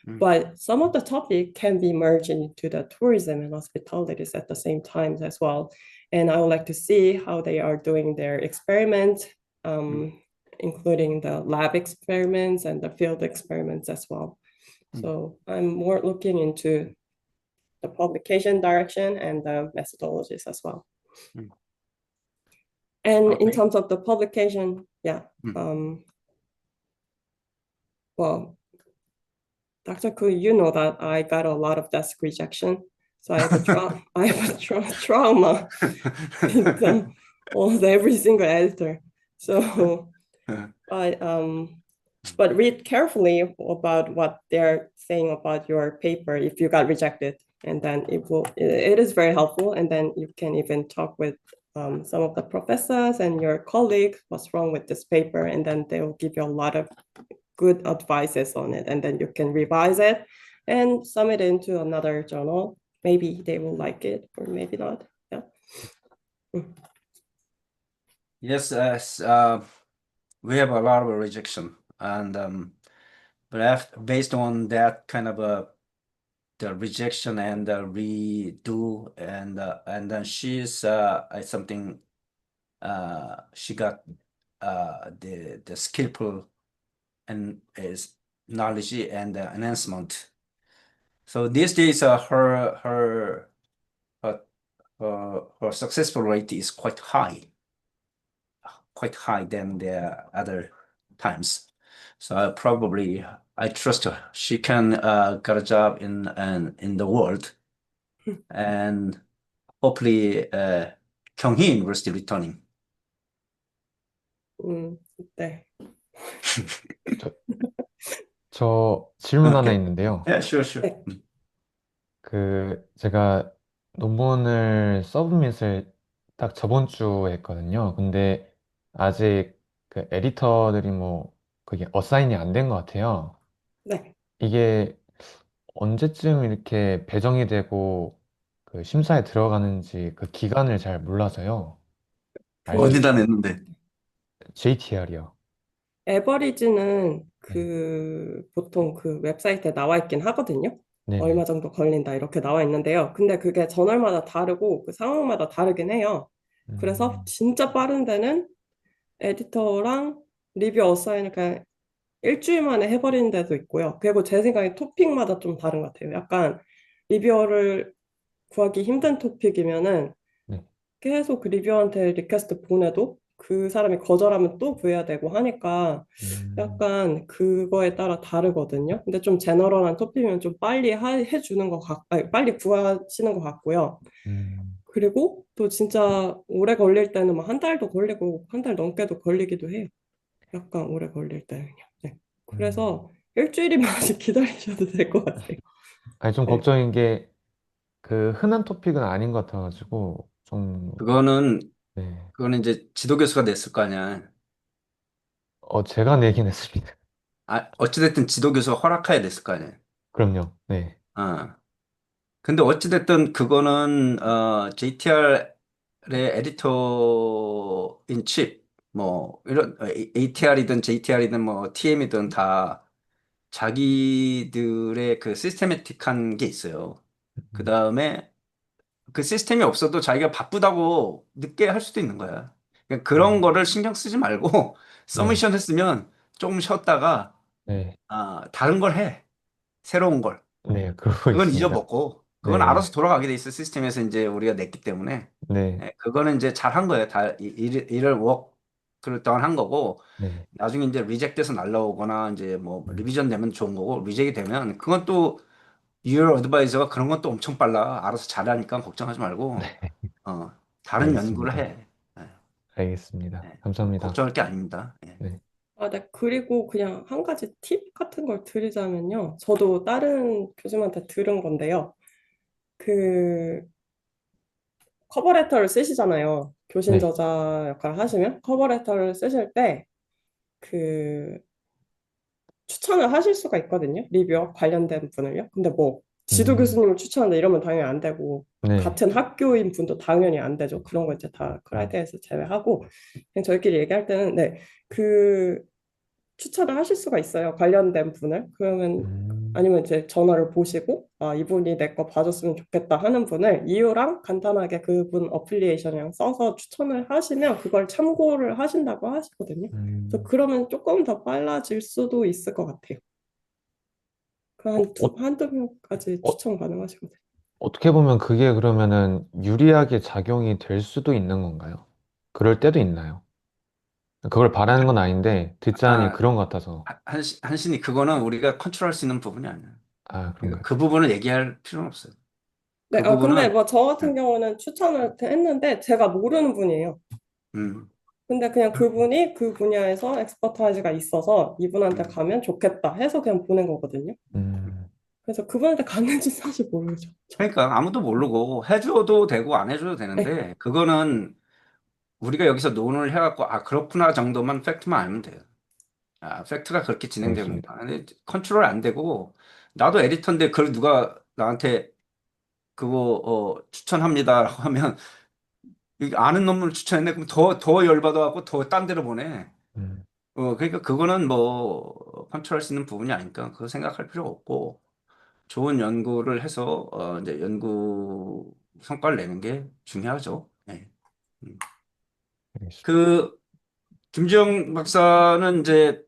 But some of the topic can be merged into the tourism and hospitalities at the same time as well. And I would like to see how they are doing their experiments, including the lab experiments and the field experiments as well. So I'm more looking into the publication direction and the methodologies as well. And in terms of the publication, well, Dr. Ku, you know that I got a lot of desk rejection. So I have a trauma with almost every single editor. So but read carefully about what they're saying about your paper if you got rejected. And then it is very helpful. And then you can even talk with some of the professors and your colleagues, what's wrong with this paper, and then they will give you a lot of good advices on it, and then you can revise it and submit it into another journal. Maybe they will like it or maybe not. Yes, we have a lot of rejection, and but based on that kind of the rejection and the redo, and then she's something she got the skillful and is knowledge and enhancement. So these days, her successful rate is quite high than the other times. So I trust her. She can get a job in the world, and hopefully Kyunghee University returning. 네. 저 질문 하나 Okay. 있는데요. Yeah, sure. 제가 논문을 서브밋을 딱 저번 주에 했거든요. 근데 아직 그 에디터들이 뭐 그게 어사인이 안 된 것 같아요. 네. 이게 언제쯤 이렇게 배정이 되고 그 심사에 들어가는지 그 기간을 잘 몰라서요. 어디다 냈는데? JTR이요. 에버리지는 네. 보통 그 웹사이트에 나와 있긴 하거든요. 네네. 얼마 정도 걸린다 이렇게 나와 있는데요. 근데 그게 저널마다 다르고 그 상황마다 다르긴 해요. 그래서 진짜 빠른 데는 에디터랑 리뷰 어사인을 그냥 일주일 만에 해버리는 데도 있고요. 그리고 제 생각에 토픽마다 좀 다른 것 같아요. 약간 리뷰어를 구하기 힘든 토픽이면은 네. 계속 그 리뷰어한테 리퀘스트 보내도 그 사람이 거절하면 또 구해야 되고 하니까 약간 그거에 따라 다르거든요. 근데 좀 제너럴한 토픽이면 좀 빨리 해주는 빨리 구하시는 것 같고요. 그리고 또 진짜 오래 걸릴 때는 막 한 달도 걸리고 한 달 넘게도 걸리기도 해요. 약간 오래 걸릴 때는요. 네. 그래서 일주일이면 아직 기다리셔도 될 것 같아요. 아니, 좀 네. 걱정인 게 그 흔한 토픽은 아닌 것 같아가지고 좀 그거는 네. 이제 지도 교수가 냈을 거 아니야. 제가 내긴 했습니다. 어찌됐든 지도 교수가 허락해야 됐을 거 아니야. 그럼요. 네. 근데 어찌됐든 그거는 JTR의 에디터 인 칩, 뭐 이런 ATR이든 JTR이든 뭐 TM이든 다 자기들의 그 시스테매틱한 게 있어요. 그 다음에 그 시스템이 없어도 자기가 바쁘다고 늦게 할 수도 있는 거야. 그러니까 그런 거를 신경 쓰지 말고 네. 서미션 했으면 조금 쉬었다가 네. 다른 걸 해. 새로운 걸. 네. 그러고 그건 있습니다. 잊어먹고 그건 네. 알아서 돌아가게 돼 있어. 시스템에서 이제 우리가 냈기 때문에. 네. 네, 그거는 이제 잘 한 거예요. 다 일을 워크를 동안 한 거고 네. 나중에 이제 리젝트해서 날라오거나 이제 뭐 리비전 되면 좋은 거고 리젝이 되면 그건 또 유얼 어드바이저가 그런 건 또 엄청 빨라. 알아서 잘하니까 걱정하지 말고 어, 다른 연구를 알겠습니다. 해. 네, 알겠습니다. 네. 감사합니다. 걱정할 게 아닙니다. 예. 네. 네. 그리고 그냥 한 가지 팁 같은 걸 드리자면요. 저도 다른 교수님한테 들은 건데요. 그 커버레터를 쓰시잖아요. 교신 네. 저자 역할을 하시면 커버레터를 쓰실 때 그 추천을 하실 수가 있거든요. 리뷰어 관련된 분을요. 근데 뭐 지도 음, 교수님을 추천한다 이러면 당연히 안 되고 네. 같은 학교인 분도 당연히 안 되죠. 그런 거 이제 다 크라이테리아에서 제외하고 그냥 저희끼리 얘기할 때는 네, 그 추천을 하실 수가 있어요. 관련된 분을. 그러면 음, 아니면 이제 전화를 보시고 아, 이분이 내 거 봐줬으면 좋겠다 하는 분을 이유랑 간단하게 그분 어플리에이션이랑 써서 추천을 하시면 그걸 참고를 하신다고 하시거든요. 그래서 음. 그러면 조금 더 빨라질 수도 있을 것 같아요. 그 어, 한두 명까지 어, 추천 가능하시거든요. 어떻게 보면 그게 그러면은 유리하게 작용이 될 수도 있는 건가요? 그럴 때도 있나요? 그걸 바라는 건 아닌데, 듣자니 아, 그런 것 같아서. 한신이 그거는 우리가 컨트롤할 수 있는 부분이 아니에요. 아, 그러니까 그런가요? 그 부분을 얘기할 필요는 없어요. 네, 그 아, 근데 부분은 뭐 저 같은 음, 경우는 추천을 했는데 제가 모르는 분이에요. 음, 근데 그냥 그분이 그 분야에서 엑스퍼타이즈가 있어서 이분한테 음. 가면 좋겠다 해서 그냥 보낸 거거든요. 음, 그래서 그분한테 갔는지 사실 모르죠. 그러니까 아무도 모르고 해줘도 되고 안 해줘도 네, 되는데 그거는 우리가 여기서 논을 해갖고 아 그렇구나 정도만 팩트만 알면 돼요. 아 팩트가 그렇게 알겠습니다. 진행되는구나. 근데 컨트롤 안 되고 나도 에디터인데 그걸 누가 나한테 그거 추천합니다라고 하면 이 아는 놈을 추천했네 그럼 더 열받아갖고 더 딴 데로 보내. 음, 그러니까 그거는 뭐 컨트롤할 수 있는 부분이 아니까 그거 생각할 필요가 없고 좋은 연구를 해서 이제 연구 성과를 내는 게 중요하죠. 네. 음. 알겠습니다. 그 김지영 박사는 이제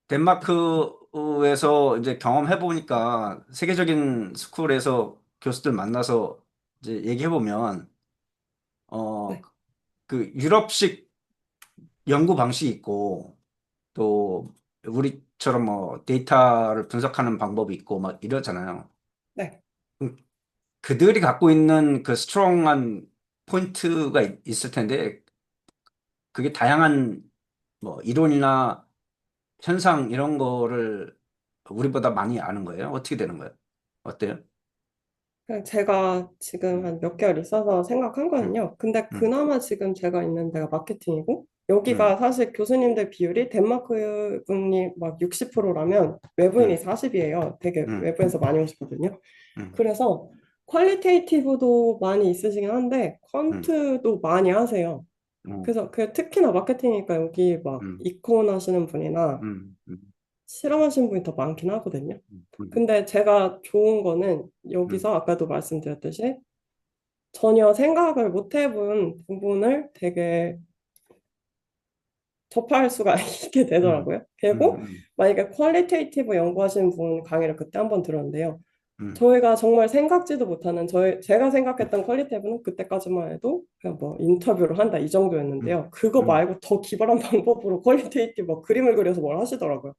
덴마크에서 이제 경험해 보니까 세계적인 스쿨에서 교수들 만나서 이제 얘기해 보면 어 네, 그 유럽식 연구 방식이 있고 또 우리처럼 뭐 데이터를 분석하는 방법이 있고 막 이러잖아요. 네. 음, 그들이 갖고 있는 그 스트롱한 포인트가 있을 텐데 그게 다양한 뭐 이론이나 현상 이런 거를 우리보다 많이 아는 거예요. 어떻게 되는 거예요? 어때요? 그냥 제가 지금 음, 한 몇 개월 있어서 생각한 음, 거는요. 근데 음, 그나마 지금 제가 있는 데가 마케팅이고 음, 여기가 사실 교수님들 비율이 덴마크 분이 막 60%라면 외부인이 음, 40이에요. 되게 음, 외부에서 많이 오시거든요. 음, 그래서 퀄리테이티브도 많이 있으시긴 한데 음, 퀀트도 많이 하세요. 음, 그래서 그 특히나 마케팅이니까 여기 막 음, 이콘 하시는 분이나 음, 음, 실험하시는 분이 더 많긴 하거든요. 음, 근데 제가 좋은 거는 음, 여기서 아까도 말씀드렸듯이 전혀 생각을 못 해본 부분을 되게 접할 수가 있게 음, 되더라고요. 음, 그리고 음, 만약에 퀄리테이티브 연구하시는 분 강의를 그때 한번 들었는데요. 음, 저희가 정말 생각지도 못하는 제가 생각했던 퀄리티브는 그때까지만 해도 그냥 뭐 인터뷰를 한다 이 음, 정도였는데요. 그거 음, 말고 더 기발한 방법으로 퀄리테이티브 뭐 그림을 그려서 뭘 하시더라고요.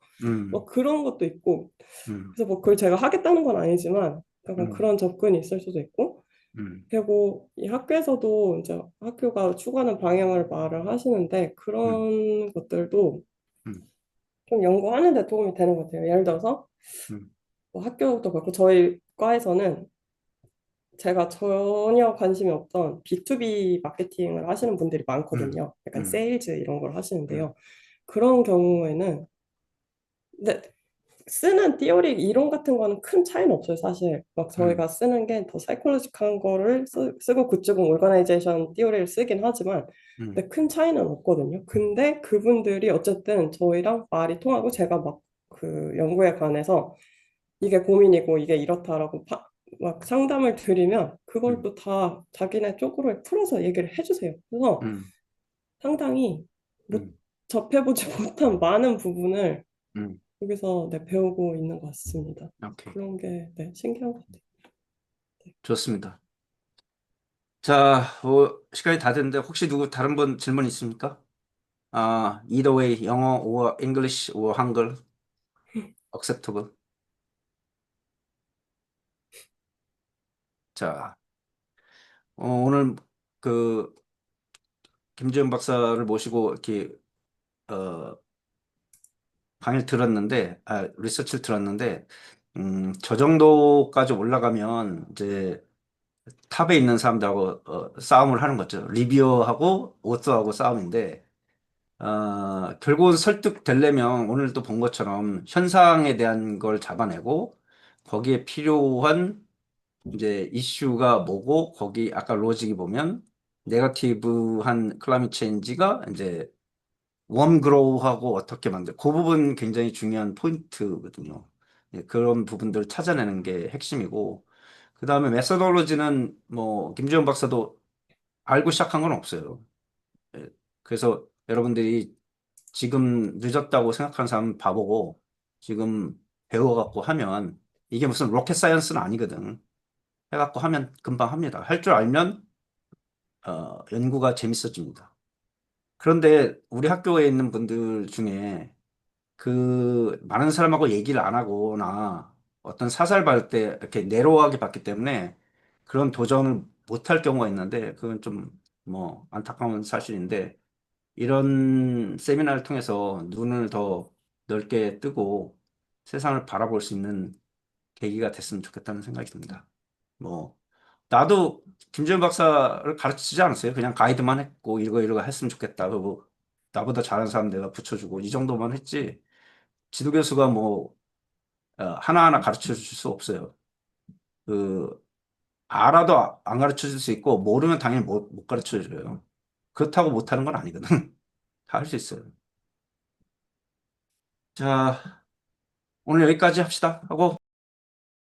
뭐 음, 그런 것도 있고 음, 그래서 뭐 그걸 제가 하겠다는 건 아니지만 약간 음, 그런 접근이 있을 수도 있고 음, 그리고 이 학교에서도 이제 학교가 추구하는 방향을 말을 하시는데 음, 그런 것들도 음, 좀 연구하는 데 도움이 되는 것 같아요. 예를 들어서 음, 뭐 학교도 그렇고 저희 과에서는 제가 전혀 관심이 없던 B2B 마케팅을 하시는 분들이 음, 많거든요. 약간 음, 세일즈 이런 걸 음, 하시는데요. 그런 경우에는 근데 쓰는 티오리 이론 같은 거는 큰 차이는 없어요, 사실. 막 음, 저희가 쓰는 게 더 사이콜로지컬한 거를 쓰고 그쪽은 오르가나이제이션 티오리를 쓰긴 하지만 음, 근데 큰 차이는 없거든요. 근데 그분들이 어쨌든 저희랑 말이 통하고 제가 막 그 연구에 관해서 이게 고민이고 이게 이렇다라고 막 상담을 드리면 그걸 음, 또 다 자기네 쪽으로 풀어서 얘기를 해주세요. 그래서 음, 상당히 못 음, 접해보지 못한 많은 부분을 음, 여기서 네, 배우고 있는 것 같습니다. 오케이. 그런 게 네, 신기한 것 같아요. 좋습니다. 자, 시간이 다 됐는데 혹시 누구 다른 분 질문 있습니까? either way, 영어 or English or 한글 acceptable. 자, 오늘 그 김지현 박사를 모시고 이렇게 어, 강의를 들었는데, 리서치를 들었는데, 저 정도까지 올라가면 이제 탑에 있는 사람들하고 싸움을 하는 거죠. 리뷰어하고 오서하고 싸움인데, 결국은 설득되려면 오늘도 본 것처럼 현상에 대한 걸 잡아내고 거기에 필요한 이제 이슈가 뭐고 거기 아까 로직이 보면 네거티브한 클라이밋 체인지가 이제 웜 그로우하고 어떻게 만들 그 부분 굉장히 중요한 포인트거든요. 예, 그런 부분들을 찾아내는 게 핵심이고 그다음에 메소돌로지는 뭐 김지현 박사도 알고 시작한 건 없어요. 예, 그래서 여러분들이 지금 늦었다고 생각하는 사람 바보고 지금 배워갖고 하면 이게 무슨 로켓 사이언스는 아니거든. 해갖고 하면 금방 합니다. 할 줄 알면 연구가 재밌어집니다. 그런데 우리 학교에 있는 분들 중에 그 많은 사람하고 얘기를 안 하거나 어떤 사설 받을 때 이렇게 내로하게 받기 때문에 그런 도전을 못 할 경우가 있는데 그건 좀 뭐 안타까운 사실인데 이런 세미나를 통해서 눈을 더 넓게 뜨고 세상을 바라볼 수 있는 계기가 됐으면 좋겠다는 생각이 듭니다. 뭐 나도 김재현 박사를 가르치지 않았어요. 그냥 가이드만 했고 이거 했으면 좋겠다. 그리고 나보다 잘하는 사람 내가 붙여주고 이 정도만 했지. 지도 교수가 뭐 하나하나 가르쳐 줄 수 없어요. 그 알아도 안 가르쳐 줄 수 있고 모르면 당연히 못 가르쳐 줘요. 그렇다고 못하는 건 아니거든. 다 할 수 있어요. 자, 오늘 여기까지 합시다 하고